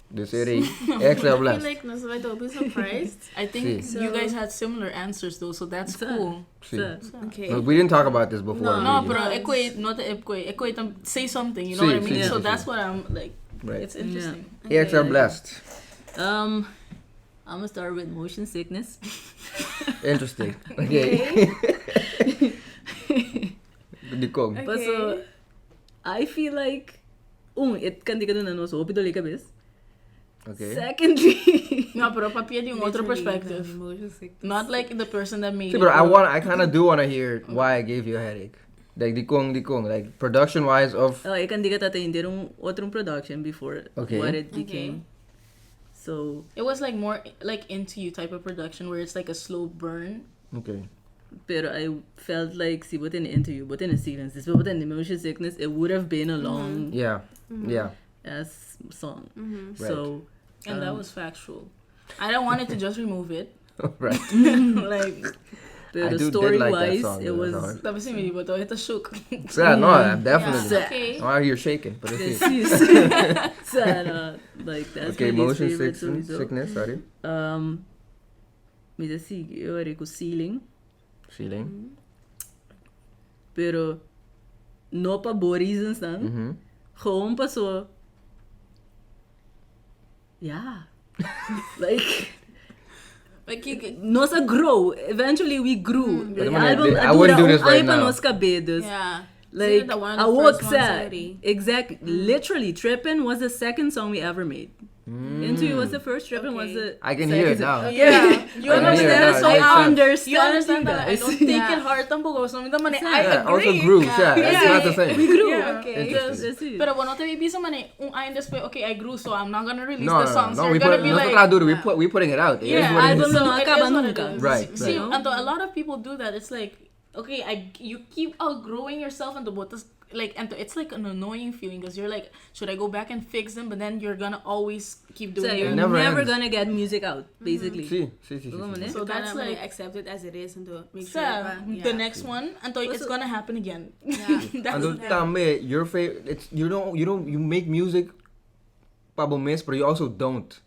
The series I AXLBLESSED. feel like no somebody will be surprised. I think See. you guys had similar answers though, so that's cool. See. Okay. No, we didn't talk about this before. No, really. but not equate. Say something. You know See, what I mean? see, So see, that's see. what I'm like. Right. It's interesting. AXLBLESSED. I'm gonna start with motion sickness. Interesting. Okay. Dikong. But so, I feel like, it kan di ka dun ano, so opidoli ka bis. Okay. Secondly, No, pero papi yung otro perspective. Literally, Not like the person that made See, it. but I kind of do want to hear why I gave you a headache. Like dikong, like production wise of. ikan di ka tatayin dirong otrong production before Okay. what it became. So, It was like more like into you type of production where it's like a slow burn. Okay. pero I felt like, si botin interview, botin sequence, this botin motion sickness, it would have been a long Yeah. Yeah. ass song. Right. So, And that was factual. I don't want it to just remove it. Right. Like, pero did story like that wise, song, it though, was that's hard. tapos si Mili, but ito shook. Yeah, no, definitely. Yeah, okay. Oh, you're shaking, but it's sad. Like that's okay. my least Motion favorite song. sickness. Sorry. me decía yo era con ceiling. Feeling. Pero no pa boa reasons dan. Gewoon pa zo. Ja. Like nos a grow. Eventually we grew. The album I wouldn't do this right now. Nos cabedos. Yeah. Like the one I of the woke first ones sad. already. Exactly. Literally, Trippin' was the second song we ever made. Into You was the first. Trippin' was the. I can second. hear it now. Yeah. You I can hear it understand? now. So It makes I sense. understand. You understand that I guys. don't take it hard tampoco. So I Yeah, agree. also grooves, yeah. It's not the same. We grew. Yeah, okay. That's it. Pero bueno, te bisa mani I después, okay, I grew, so I'm not gonna release No, the songs. no, You're we gonna put, be no like, we're putting it out. It is yeah, what it album is. no it acaba is what it nunca. is. Right, See, right. and a lot of people do that. It's like, okay, you keep outgrowing yourself and it's like an annoying feeling because you're like, should I go back and fix them? But then you're gonna always keep doing So it. you're never never ends. gonna get music out, basically. See. So that's like accept it as it is and to make so, sure. the next one until it's gonna happen again. Yeah. And tame, your favorite, it's you make music pabomis, but you also don't.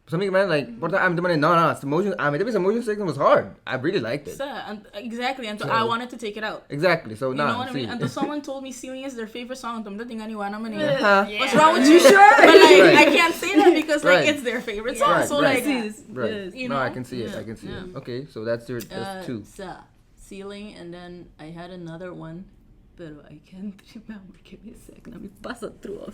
Something man like I'm the no, it's emotion. I mean, the emotion section was hard. I really liked it. So, exactly, and So- I wanted to take it out. Exactly. So You know nah, what I mean? see. Until someone told me Ceiling is their favorite song. Huh? What's wrong with you? Sure? But like, Right. I can't say that because like Right. it's their favorite song. Right, So right. like, Right. You No, know? I can see it. I can see it. Okay, so that's two. So, Ceiling, and then I had another one, pero I can't remember. Give me a sec. Let me pass it door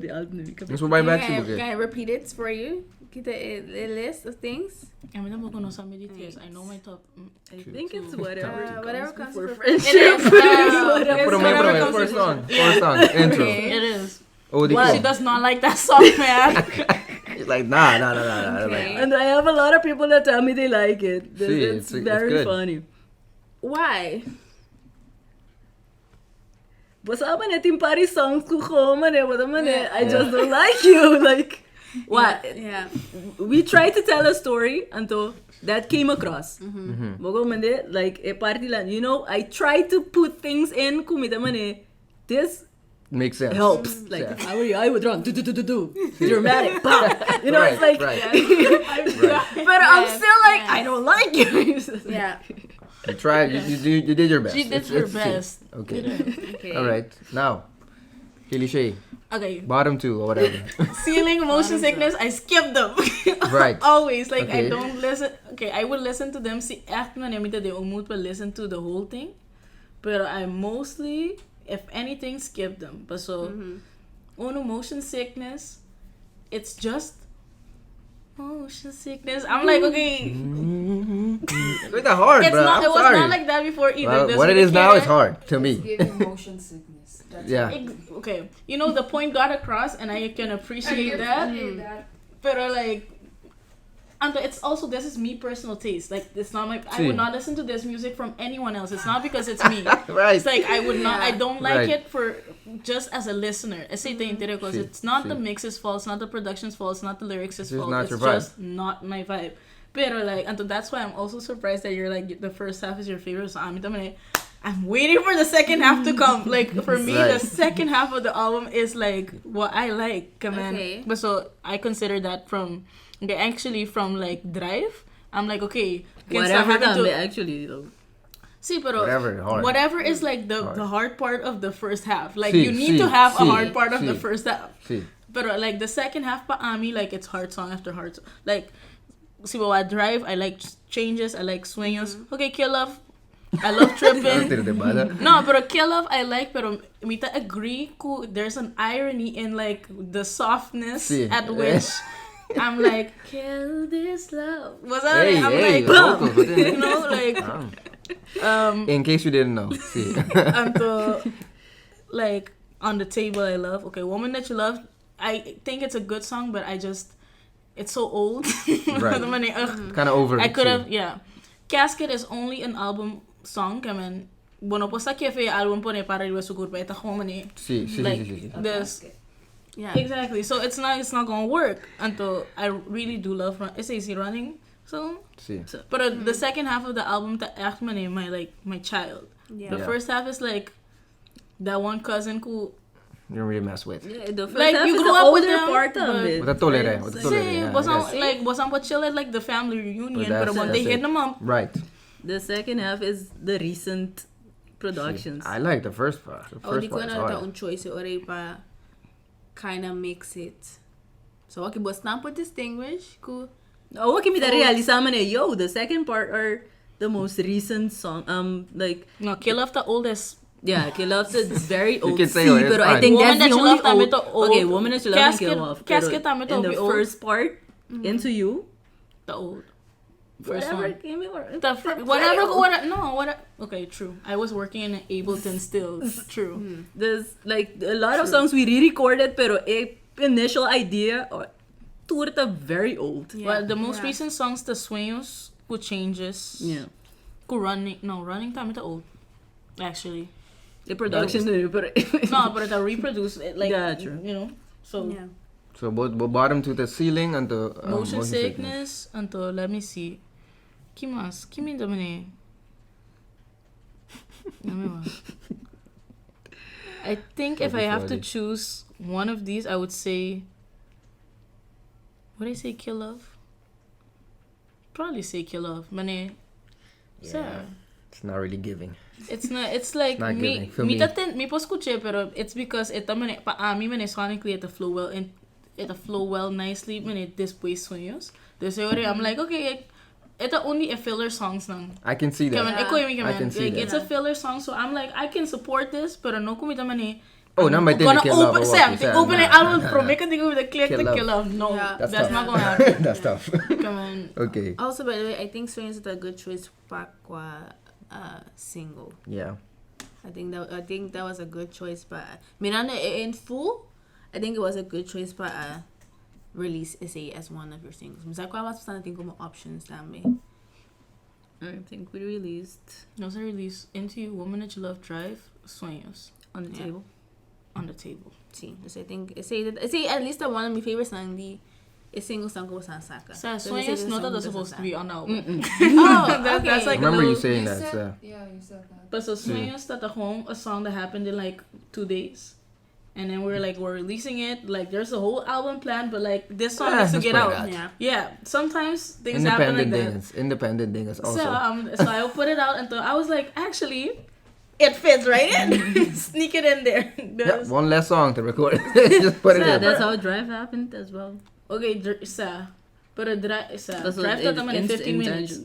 the album. Let's go right back to Can okay. I repeat it for you? Get a list of things. I mean, I'm gonna some details. I know my top. I think it's whatever. Whatever comes before before. friendship. It is. Put whatever them comes first before. song. First song. Intro. It is. Oh, the She does not like that song, man. It's like nah. Okay. And I have a lot of people that tell me they like it. See, It's it's very good. funny. Why? Basta man natin party songs ko man I just don't like you. Like, what? Yeah. We tried to tell a story until that came across. Bago man like a party land. You know, I tried to put things in kumita man this Makes sense. helps. Like, Yeah. if I were you, I would run. Dramatic. Bam. You know, it's like, right. but I'm still like, I don't like you. Yeah. You tried. You did your best. She did It's- her it's- best. Okay. Okay. All right. Now, Kely-Shae, Okay. bottom two or whatever. Ceiling, Motion Sickness, I skip them. Right. Always. Like, Okay. I don't listen. Okay, I would listen to them. See, echt man, they almost will listen to the whole thing. But I mostly, if anything, skip them. But so, Uno Motion Sickness, it's just Motion Sickness. I'm like, okay, It's not hard, it's bro. not. I'm It was sorry. not like that before either. Well, Doesn't what it really is now care. is hard to It's me. giving motion sickness. That's Yeah. Okay, you know the point got across, and I can appreciate that. But like, and it's also this is me personal taste. Like it's not my. I See. would not listen to this music from anyone else. It's not because it's me. Right. It's like I would not. I don't like Right. it for just as a listener. Because See, it's not see. the mix's fault. It's not the production's fault. It's not the lyrics' just fault. not It's your vibe. just not my vibe. But like, and that's why I'm also surprised that you're like the first half is your favorite. So I'm waiting for the second half to come. Like for me, Right. the second half of the album is like what I like. Man. Okay. But so I consider that from like Drive. I'm like okay, can start Whatever having done, to- actually, though. See, pero Whatever, hard. is like the Hard. the hard part of the first half. Like See, you need see, to have a see, hard part of the see. first half. See. But like the second half, pa ami like it's hard song after hard song. Like, see, what I Drive, I like changes, I like swingers. Okay, Kill Love, I love tripping. No, but Kill Love I like, pero mita agree ko there's an irony in like the softness See. at which I'm like kill this love. Was that Hey, I'm hey, like vocals, what the you know like In case you didn't know. See. and like on the table I love. Okay, Woman That You Love. I think it's a good song, but it's so old. Right. Kind of over I it, could have, too. yeah. Casket is only an album song. I mean, bueno, po sa Kevv album po ne para iwa sugur pa ita ko man eh. See. Like See. this. Yeah. Exactly. So it's not gonna work until I really do love it's easy running. So, See. but the second half of the album, ta echt man eh, my child. Yeah. The Yeah. first half is like that one cousin who You don't really mess with. Yeah, the first Like, half you is grew the up with older them, part of but- it. What a tolere. What a See, tolere. Yeah, I guess. wasn't what chill at like the family reunion, But but when that's they hit it. them up, Right. The second half is the recent productions. I like the first part. The Oh, first di ko part is na hard. un choice ore pa kind of mix it. So okay, but not put distinguish ko. Oh, okay, me realize man yo, the second part are the most recent song. Like no, kill off the oldest. yeah, Kill Off is very old. can say See, it, it's pero I fine. think Woman that's That the You only Love tami old. to old. Okay, Woman That You Love and Casket- Kill Off. Casket pero tami to in be the old. first part, Into You. The old. First Whatever one. came over. Whatever. Okay, true. I was working in Ableton still. True. There's like a lot of songs we re-recorded, pero initial idea or turta very old. Yeah. Well, the most Yeah. recent songs, the Sueños, who changes. Yeah. Who running time is the old. Actually. The production pero No, but the reproduce it like Yeah, true. you know. So Yeah. So both bottom to the ceiling and the motion sickness until let me see. Kimas, Kimi Domine. I think if I have to choose one of these, I would say. What did I say? Kill Love. Probably say Kill Love. Mane. Yeah. It's not really giving. It's not. It's like Not me. giving for me. Me po escuché, pero it's because ito mane paami mane sonically it flow well and it flow well nicely mane display sueños. I'm like okay, ito only a filler songs nang. I can see that. I can see like, that. it's a filler song, so I'm like I can support this, pero no kumita mane. Oh, now my Gonna Kill Off. open, open it. I will make a thing with the click Kill to Love. Kill Love. No, Yeah. that's tough. not gonna happen. That's tough. Come on. Okay. Also, by the way, I think Swings is a good choice for single. Yeah. I think that was a good choice, but Miranda in full, I think it was a good choice, but release essay as one of your singles. Mas ako mas sana think mo options dami. I think we released Those are released Into You, Woman That You Love, Drive, Sueños on the Yeah. table. on the table. See, so I think essay at least the one of my favorite song the single song ko was Saka. So Sueños not that supposed to be on the album. Oh, That's like I remember you little- saying You that. said, So. yeah, you said that. But so Sueños that a song that happened in like 2 days. And then we're releasing it. Like there's a whole album planned, but like this song needs to let's get put it out. out. Yeah. Yeah, sometimes things happen like that. Independent things also. So I put it out and I was like, actually, it fits right in. Sneak it in there. Yeah, one less song to record. Just put it Yeah, in. that's how Drive happened as well. Okay, but a drive That's drive what that in 15 minutes.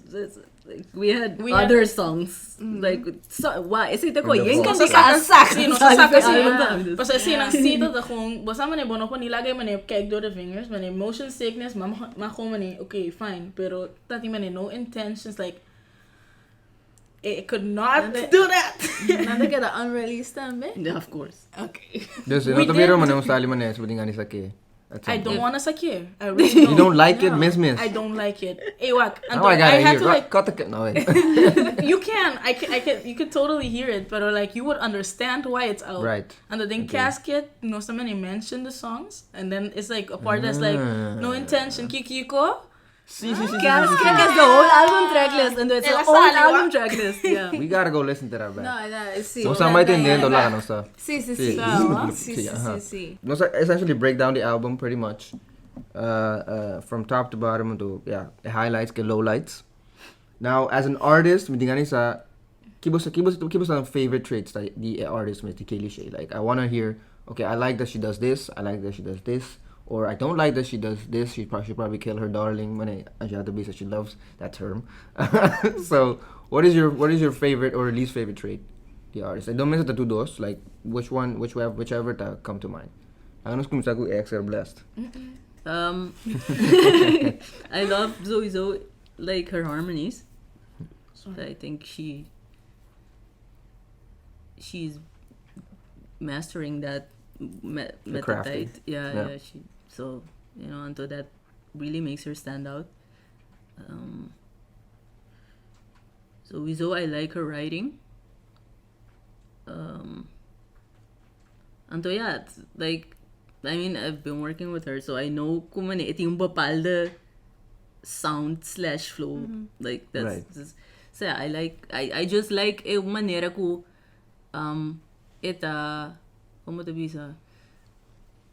Like, we had We other had- songs. Like, so, why? Is it ko? In the Yung box. kan di ka asak. Sí, no se saca Sabi ko, siya. ano ba? Basta sinang sito da kung basta man bono ko nilagay man keg do the fingers man motion sickness mako man okay fine pero tati man no intentions like it could not do that. Nanda ka the unreleased dami. Yeah, of course. Okay. Just We no did- tabiro man yung sali man eh, sabi nga ni Saki. I don't want to sakir. I really You don't don't. like it, miss. I don't like it. Ewak. Now I gotta had hear. to like Cut the no. Wait. you can I can you could totally hear it but like you would understand why it's out. Right. And then Okay. Casket, no somebody mentioned the songs and then it's like a part that's like no intention Kikiko. Casket has the whole album tracklist and it's the Ela whole saliwa. album tracklist. Yeah. We gotta go listen to that back. No, sí. So sa may tindihan to lang ano sa. Sí. Sí. Sí. No, so essentially break down the album pretty much, from top to bottom to highlights ke lowlights. Now as an artist, midingani sa kibos ang favorite traits that the artist with the Kely-Shae. Like I wanna hear, okay, I like that she does this, I like that she does this, or I don't like that she does this. She probably kill her darling. Mane Angèle so she loves that term. So what is your favorite or least favorite trait? The artist. I don't miss the two dos. Like whichever that come to mind. Ang gusto ko AXLBLESSED. I love Zoe, like her harmonies. I think she's mastering that crafting. meta-type. Yeah. So and so that really makes her stand out. So Wizo, I like her writing. And so it's like, I mean, I've been working with her, so I know kung ano ito yung bapalda sound / flow. Like that's Right. so yeah, I just like manera ko ita como to bisa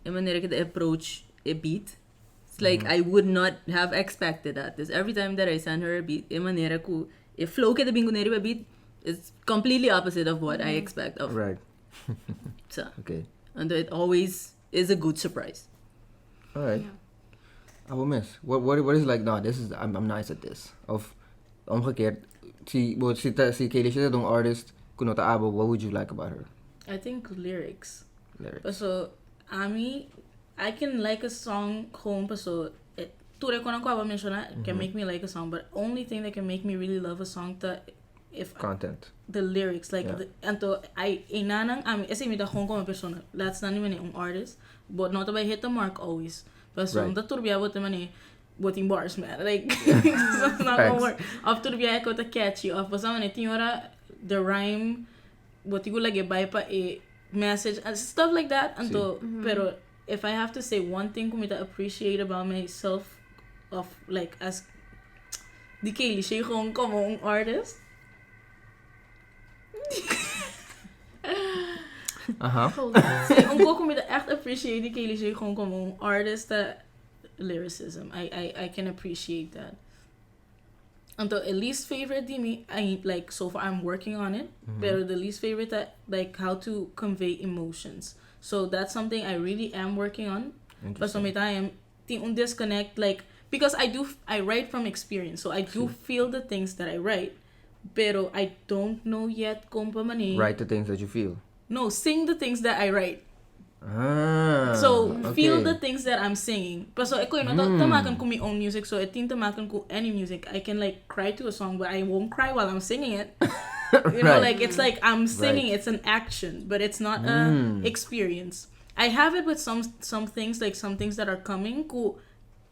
in manera que approach a beat. It's like I would not have expected that. This every time that I send her a beat, in manera ko if flow ke bingo neri beat, it's completely opposite of what I expect of. Right. So, Okay. and it always is a good surprise. All right. Yeah. I will miss. What is like? No, this is I'm nice at this. Of omgekeerd, si Kely-Shae is een artist. Kunota abo. What would you like about her I think lyrics. lyrics? So, I can like a song home, so ture ko ko mention can make me like a song, but only thing that can make me really love a song if Content. the lyrics like Yeah. anto I inanang ese mi da hong kong persona that's not even an artist but not about hit the mark always but so Right. the turbia what mani boting bars man like it's not gonna work of turbia ko ta catchy of but some tinora the rhyme what you like by pa a message and stuff like that anto pero if I have to say one thing kumita appreciate about myself of like as the Kely-Shae gewoon como un artist. So, om ook om echt appreciate die Kely-Shae gewoon como un artist lyricism. I can appreciate that. Until at least favorite di me, I like so far I'm working on it. But the least favorite that like how to convey emotions. So that's something I really am working on. But sometimes I disconnect like because I write from experience, so I do feel the things that I write, pero I don't know yet kung paano. Write the things that you feel. No, sing the things that I write. So Feel the things that I'm singing. But so ako tamakan ko my own music, so itin tamakan ko any music. I can like cry to a song, but I won't cry while I'm singing it. You know, like it's like I'm singing, it's an action, but it's not a experience. I have it with some things, like some things that are coming.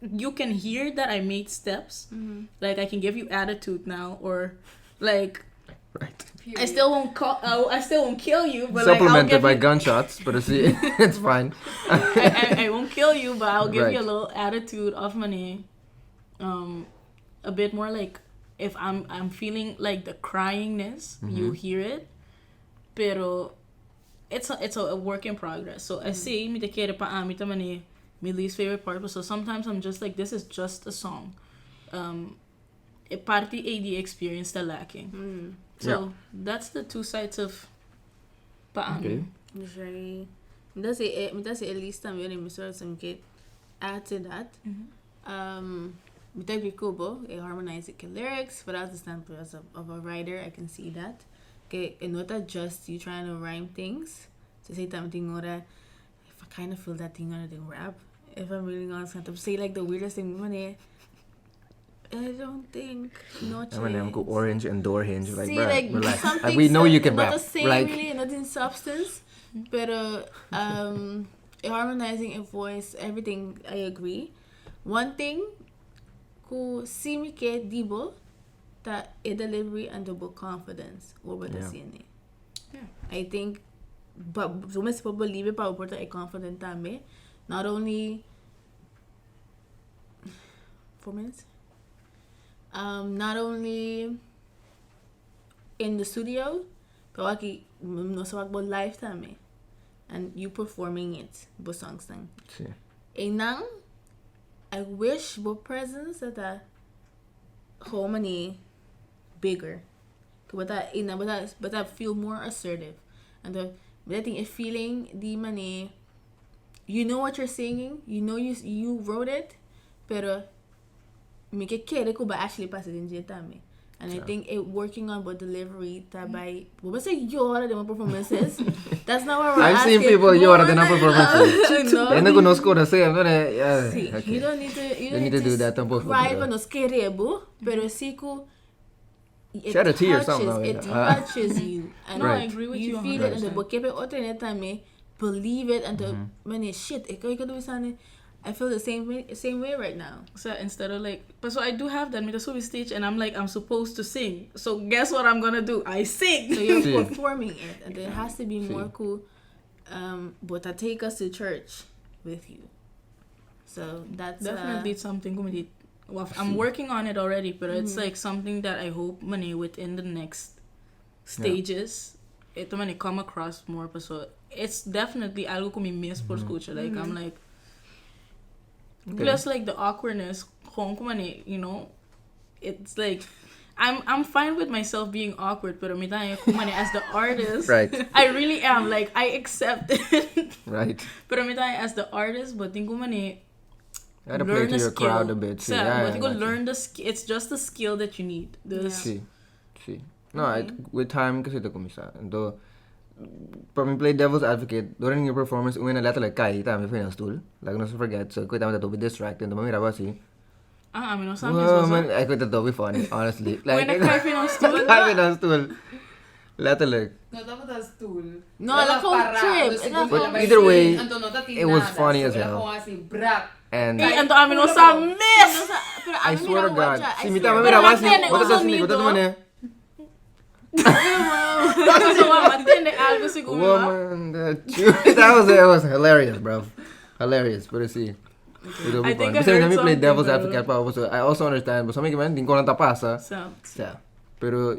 You can hear that I made steps. Like I can give you attitude now, or like right. I still won't kill you, but Supplemented like, I'll give by you, gunshots, but it's fine. I won't kill you, but I'll give Right. you a little attitude of money. A bit more like if I'm feeling like the cryingness, you hear it, pero it's a work in progress. So I say mi te kere pa ami ta mani my least favorite part. So sometimes I'm just like, this is just a song. A party AD experience that lacking. So that's the two sides of paano. Okay. Very. That's it. At least I'm very Mr. Some kid. Add to that. Mitag Kubo, a harmonize the lyrics, but as a standpoint of a writer, I can see that. Okay, and not just you trying to rhyme things. To say something or if I kind of feel that thing on the rap, if I'm really honest, to say like the weirdest thing, money. I don't think no chance. I'm go orange and door hinge like, See, bruh, like relax. something We know you can not rap. the same Like, really, not in substance, but harmonizing a voice, everything. I agree. One thing, who see me ke dibo, that a delivery and double confidence over the scene. I think, but so many people believe it, but a confident time. Not only 4 minutes. Not only in the studio, but no so about lifetime, and you performing it, but songs thing. Enang, I wish both presence that how many bigger, but I feel more assertive, and I think a feeling the money. You know what you're singing, you know you wrote it, pero me que quiere ko ba actually pass it in tame. And I think it working on what delivery tabay what say yora de my performances. That's not what we're I've asking. seen people yora de performances. No. And I conozco na say I'm gonna See, okay. you don't need to do that tampoco. cry when nos querebo, pero si ko Shed a tear or something, it yeah. touches you. And No, Right. I agree with you you. feel it, and the 100%. bokepe other time believe it, and the many shit. I feel the same way right now. So instead of like, but so I do have that. Me the stage, and I'm like, I'm supposed to sing. So guess what I'm gonna do? I sing. So you're See. performing it, and it has to be more cool. But I take us to church with you. So that's Definitely something comedy. Well, I'm working on it already, but it's like something that I hope money within the next stages ito man come across more pa so it's definitely algo ko miss por escucha like I'm like plus like the awkwardness kung you know it's like I'm fine with myself being awkward pero mitay as the artist Right. I really am like I accept it Right. pero mitay as the artist but think You gotta play to your crowd a bit. So, but you go learn the skill. It's just the skill that you need. See. No, with time kasi ito kumisa. Ito, para me play devil's advocate, during your performance, uwi na letterlijk kay tama yung stool. Like, not to forget. So, kuya tama to be distracted. Ito mamira ba si? I mean, something I could to be funny, honestly. Like, when I kay stool. Kay stool. Letterlijk. No, dapat a stool. No, like a trip. But either way, it was funny as hell. And Anto amin o sa miss. I swear to God. Si Mita mamira ba si? Wata sa sini? Wata naman eh. Matindi algo siguro. Woman, that was hilarious, bro. Hilarious, pero see. I think let me play devil's advocate pa. So I also understand, but something man, din ko lang tapasa. So. Pero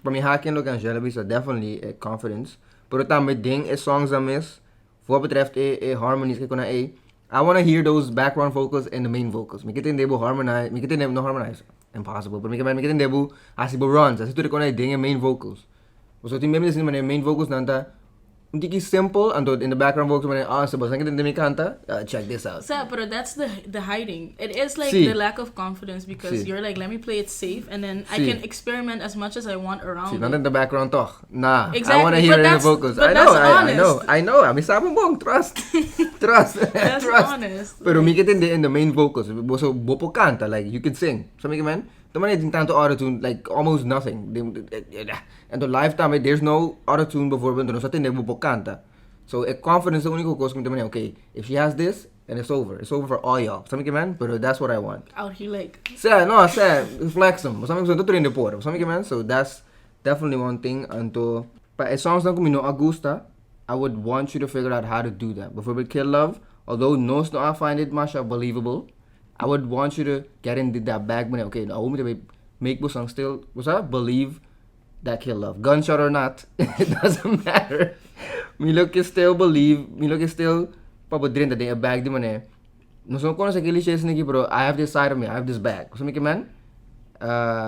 para mi hakin lo Angèle is definitely a confidence. Pero também ding songs a miss. Voor betreft harmonies kaya ko na I want to hear those background vocals and the main vocals. Mi kita hindi harmonize, mi kita hindi no harmonize. Impossible. But mi kita hindi asibo runs. Asi tuloy ko na ding main vocals. So tin memes naman main vocals nanta. Hindi ki simple and in the background vocals man so basta kita hindi mi kanta. Check this out. So, but that's the hiding. It is like the lack of confidence because you're like, let me play it safe and then I can experiment as much as I want around. Not in the background talk. Nah. Exactly. I want to hear it in the vocals. But I know. I'm sabong trust. That's trust. honest. Pero mi kita hindi in the main vocals. So bopo kanta like you can sing. So mi man. Taman din tanto auto-tune like almost nothing. And the lifetime there's no auto-tune before but no sa tinde bopo kanta. So confidence the único cosa que okay, if she has this and it's over. It's over for all y'all. So mi man, but that's what I want. Out here like Flex them. Something so tuturin de por. So mi man, so that's definitely one thing anto but as songs na kumino agusta, I would want you to figure out how to do that. Before we kill love, although no I find it much believable. I would want you to get into that bag when okay, I want me to make the song still believe that kill love. Gunshot or not, it doesn't matter. Me look is still believe, me look is still papadrin that they a bag di man eh. No so kono sa Kely-Shae snigi bro, I have this side of me, I have this bag. So mi man,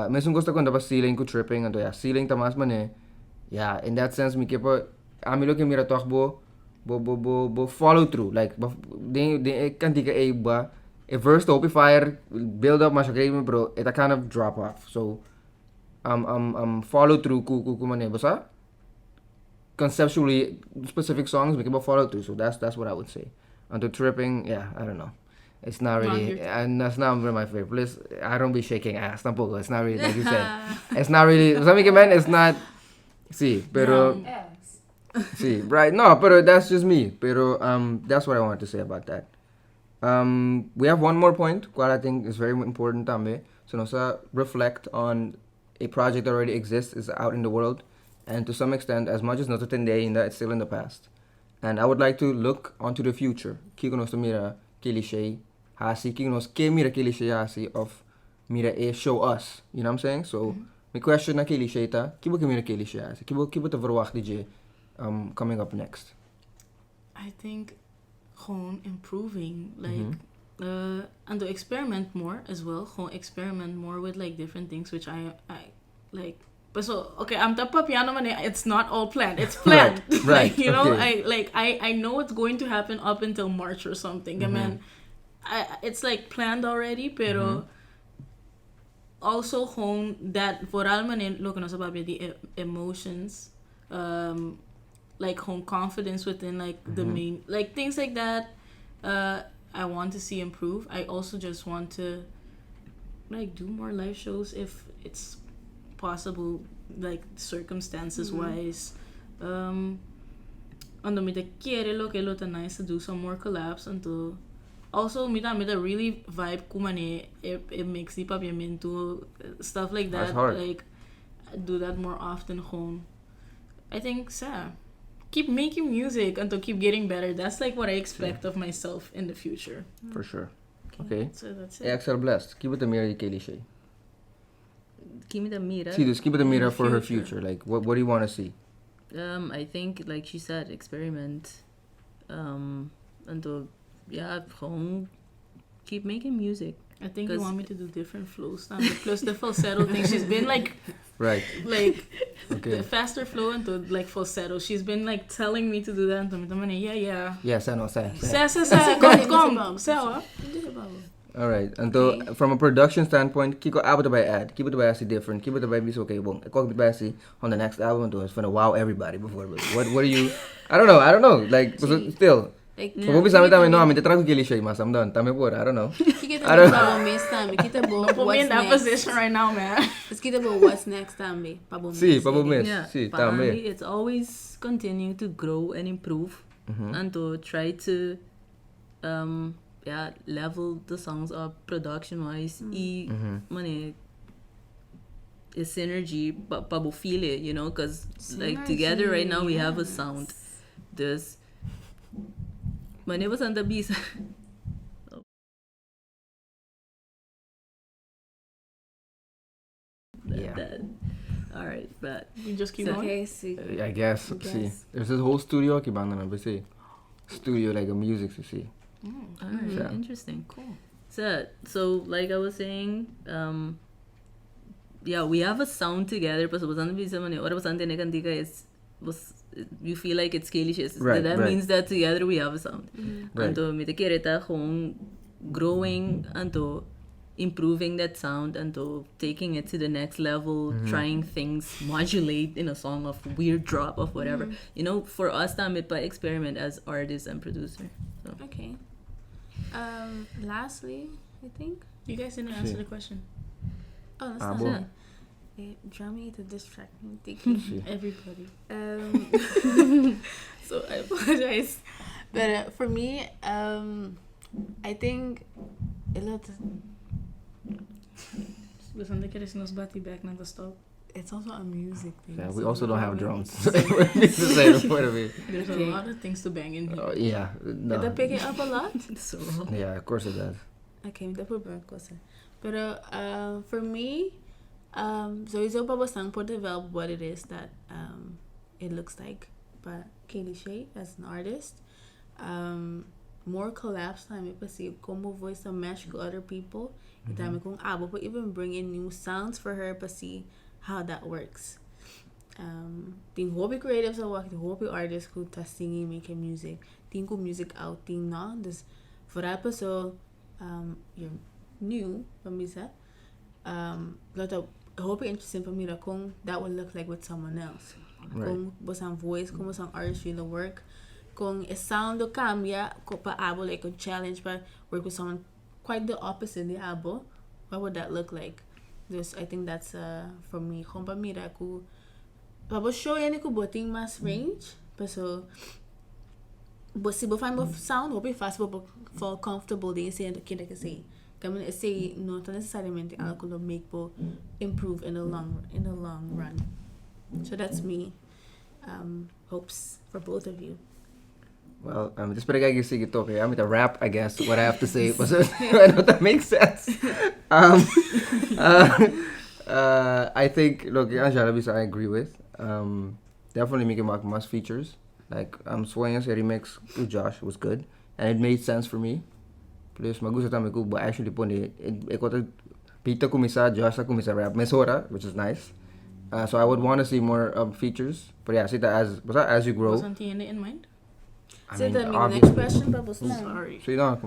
may sung gusto ko dapat ceiling ko tripping and yeah, ceiling tamas man eh. Yeah, in that sense mi kipo ami look mira takbo bo follow through like de kan di ka ba a verse to fire build up masya kay bro it a kind of drop off so follow through ku man basta conceptually specific songs we can follow through so that's what I would say and the tripping yeah I don't know it's not really and that's not my favorite please I don't be shaking ass tampoco it's not really like you said it's not really something man it's not see pero see right no pero that's just me pero that's what I wanted to say about that. We have one more point what I think is very important tambe so nosa reflect on a project that already exists is out in the world and to some extent as much as not today in that it's still in the past and I would like to look onto the future kiko nos mira Kely-Shae hasi kiko nos ke mira Kely-Shae hasi of mira show us you know what I'm saying so my question na Kely-Shae ta kibo ke mira Kely-Shae hasi kibo ta verwacht DJ coming up next. I think gewoon improving like and to experiment more as well gewoon experiment more with like different things which I like but so okay I'm tapa piano man it's not all planned it's planned right. Like, you know okay. I know what's going to happen up until March or something and man it's like planned already pero also gewoon that vooral man look no sabi the emotions like home confidence within like the main like things like that I want to see improve. I also just want to like do more live shows if it's possible like circumstances wise ando me te quiere lo que lo tan nice to do some more collabs until also me really vibe kumane it makes the papiamento stuff like that like do that more often home I think keep making music until keep getting better. That's like what I expect of myself in the future. For sure. Okay. So that's it. AXLBLESSED. Keep it the mirror, Kely-Shae. Give me the mirror. See this. Keep it the mirror for her future. Like, what do you want to see? I think, like she said, experiment. And to, yeah, gewoon keep making music. I think you 'Cause- want me to do different flows now. Plus the falsetto thing. She's been like Right. Okay. the faster flow and to like falsetto. She's been like telling me to do that. And to me, yeah. Yeah, say. Kom. Say what? Alright, and to, from a production standpoint, kiko abot by ad, keep it by si different, keep it by bis okay, bon. Ek ook by si on the next album to is gonna wow everybody before. What are you? I don't know. Like still. Like, Kung bisa kami no, amin tetra ko Kely-Shae mas am done. Tami po, I don't know. Kita ba miss time? Kita ba Don't put me what's in that next? position right now, man. Let's kita ba what's next time? Pabo Si, pabo miss. Yeah, Si, para me, tami. it's always continue to grow and improve, and to try to, level the songs up production-wise. Money is synergy, but pabo feel it, you know, because like together right now we have a sound. This, money was on the beast. Yeah. All right, but You just keep going. Okay, see. I guess. See, there's this whole studio ki banda na basi. Studio like a music to see. all right, Yeah. interesting, cool. So like I was saying, we have a sound together. But you feel like it's Kely-Shae. Right, That right. means that together we have a sound. Right. And to met kereta gewoon growing and to improving that sound and to taking it to the next level, trying things, modulate in a song of weird drop of whatever. You know, for us, damit by experiment as artist and producer. So. Okay. Lastly, I think. You guys didn't answer the question. Oh, that's Abo. not it. Draw me to distract me. Thinking. See. Everybody. So I apologize. But for me, I think a lot. Listen, the is nos bati back na the stop. It's also a music thing. Yeah, so we also don't have maybe- drums. So it's the same point of view. There's Okay. a lot of things to bang in here. Yeah. Did I No. pick it up a lot? So Yeah, of course it does. Okay, dat probeer ik wel zeggen. But for me, sowieso pa bang po develop what it is that it looks like. But Kely-Shae as an artist, more collabs time pa si como voice to mesh with other people. Itami kung abo pa even bring in new sounds for her pa see how that works. Ting hobby creatives sa work, ting hobby artists who ta singing, making music, ting ko music out, ting na. Dus voor dat pa so you're new pamisa. Lot of hobby interesting for me that kung that would look like with someone else. Right. Kung bosang voice, kung bosang artist really work. Kung a sound do cambia, ko pa abo like a challenge but work with someone quite the opposite the abo. What would that look like? Dus I think that's for me. Kung pa mira ko pabo show yan ko boting mas range. So but si find mo sound hope fast but for comfortable din say and kid say. Kami say no necessarily alcohol make po improve in the long run. So that's me. Hopes for both of you. Well, just para kaya sige to, okay? I'm with a rap, I guess. What I have to say, but I know that makes sense. I think, look, Angèle, I agree with. Definitely making mas features. Like, Sway's remix to Josh was good, and it made sense for me. Plus, magusto tami ko, but actually po ni, eko Pita kumisa, Josh sa kumisa rap, mesora, which is nice. So I would want to see more features. But yeah, see that as you grow. Wasn't he in mind? So the next obviously. question pa bos na. Sorry. So you know,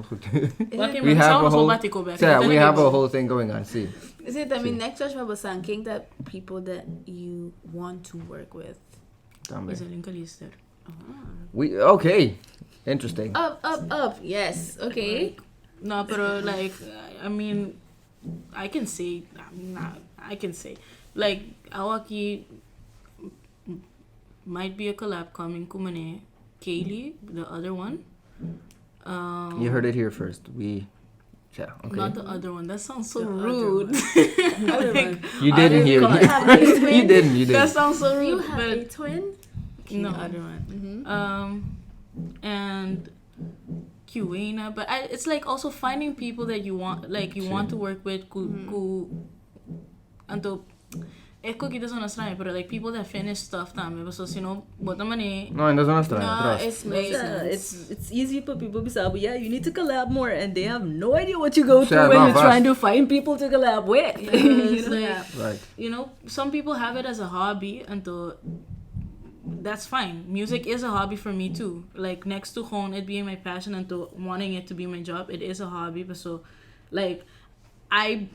We have a whole... we have a whole thing going on. See, Is it next question pa bos king that people that you want to work with? Tambe. Is a linkalister. We okay, interesting. Up. Yes. Okay. No, pero like, I mean, I can say, like, Awaki might be a collab coming kumane. Kely, the other one. You heard it here first. Okay. Not the other one. That sounds so The other rude. Other one. You didn't hear. You didn't. That sounds so You rude. have a But twin? no. The other one. And Kuena, but it's like also finding people that you want, like you want to work with, and to ik ook iets onderstrepen, but like people that finish stuff time, so you know, but the money. No, en dat is een No, trust. it's amazing. It's easy for people to say, but yeah, you need to collab more, and they have no idea what you go through Yeah, when no, you're vast. trying to find people to collab with. It's like, Yeah. Right. you know, some people have it as a hobby, and that's fine. Music is a hobby for me too. Like next to gewoon it being my passion and to wanting it to be my job, it is a hobby. But so, like, I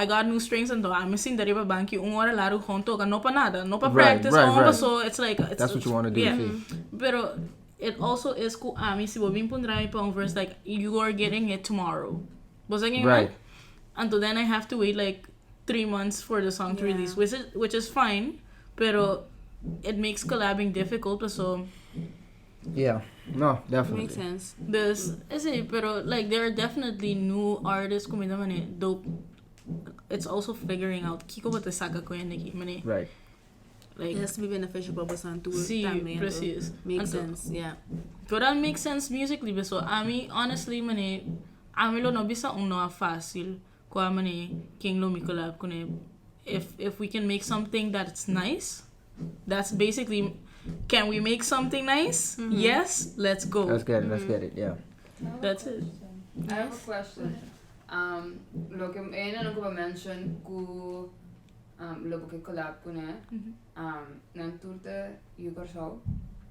got new strings and I'm missing the riba banki ora laru gewoon toca no pa nada, no pa practice right. so it's like That's what you want to do. yeah. See. Pero it also is cool. Si bobin pundrami pa verse like you are getting it tomorrow. Right. Until then I have to wait like 3 months for the song to Yeah. release, which is fine. Pero it makes collabing difficult. So Yeah. No, definitely. Makes sense. this is it. Pero like there are definitely new artists coming naman eh, dope. It's also figuring out Kiko ba saga ko yan niki mani Right. like It has to be beneficial for person to see también, precies. Makes Anto, sense, yeah. But that makes sense musically. But so ami honestly mani ami lo no bisa no fácil ko mani king lo mi collab ko ne if we can make something that's nice. That's basically, can we make something nice? Yes, let's go. Let's get it. Yeah. That's it. I have a question. Lo que no ko mention ku lo que collab ko na nang turte Yugar show.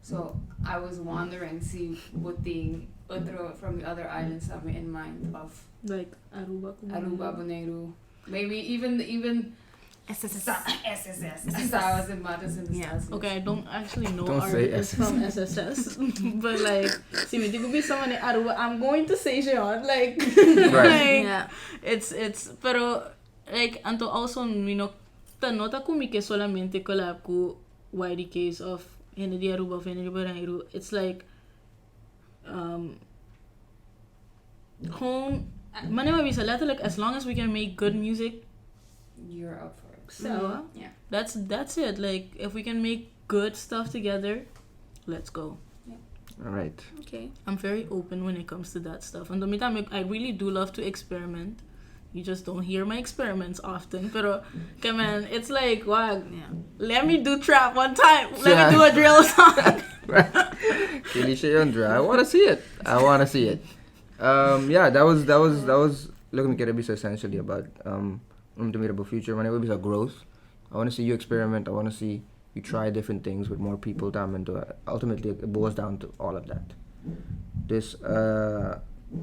So I was wondering see what thing otro from the other islands have in mind of Like Aruba. Bonaire. Maybe even SSS. I was in Madison. Yeah. Okay, I don't actually know Don't say artists from SSS, but like, see me, could be someone in Aruba. I'm going to say Jean, like, Right. like Yeah. it's, pero like, and also, you know, nota kumi que solamente collab ku YDKs of Henry Aruba of Henry Bonaire. It's like, home. Manema bisa later, like, as long as we can make good music, You're up for it. so Yeah. that's it. Like, if we can make good stuff together, let's go. All right. Okay. I'm very open when it comes to that stuff. And the meantime, I really do love to experiment. You just don't hear my experiments often. Pero, come on, it's like, wow, Yeah. let me do trap one time. Let Yeah. me do a drill song. Kely-Shae and Andra. I want to see it. Yeah, that was looking at it essentially about about future. When it will be a growth. I want to see you experiment. I want to see you try different things with more people. And ultimately, it boils down to all of that. This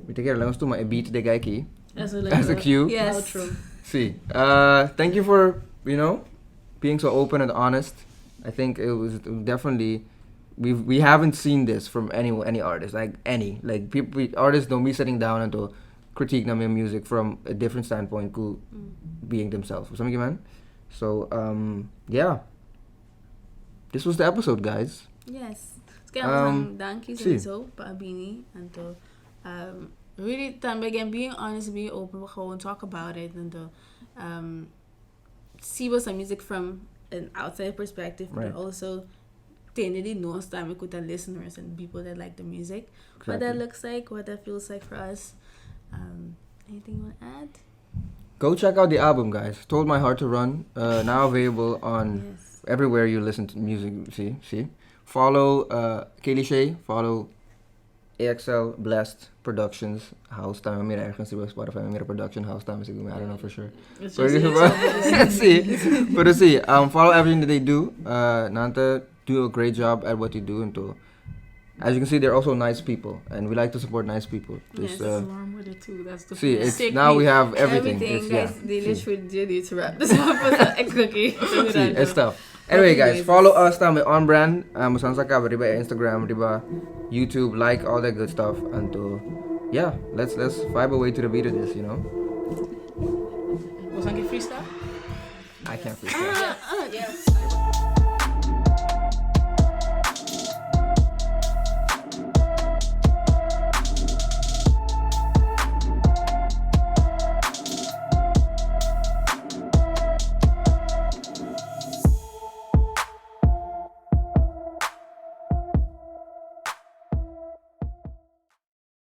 we take care of my beat the guy key As a, as a cue. Yes. outro. See, thank you for being so open and honest. I think it was definitely we haven't seen this from any artist, like people artists don't be sitting down and to critique na music from a different standpoint, being themselves. Something man. So yeah, this was the episode, guys. Yes. Sekarang thank you so Paabini and to really again being honest, being open, we gewoon talk about it and to see what's the music from an outside perspective, Right. but also tenderly knows time with the listeners and people that like the music. What that Exactly. looks like, what that feels like for us. Anything you want to add? Go check out the album, guys. Told My Heart to Run. Now available on Yes. everywhere you listen to music. See. Follow Kely-Shae. Follow AXLBLESSED Productions. House time. Mira ergens op Spotify. Mira production house time. I don't know for sure. It's But just, see. Follow everything that they do. Nanta do a great job at what they do. And to, as you can see, they're also nice people, and we like to support nice people. Yes. warm with it too. That's the See, it's sick now we beat. have everything. It's, guys, they see. literally did need to wrap this up with a cookie. See, it's tough. Anyway, guys, follow us down with OnBrand. Musansa ka riba Instagram, riba YouTube, like all that good stuff, and to yeah, let's vibe away to the beat of this. Was aan je freestyle? I can't freestyle. Yeah.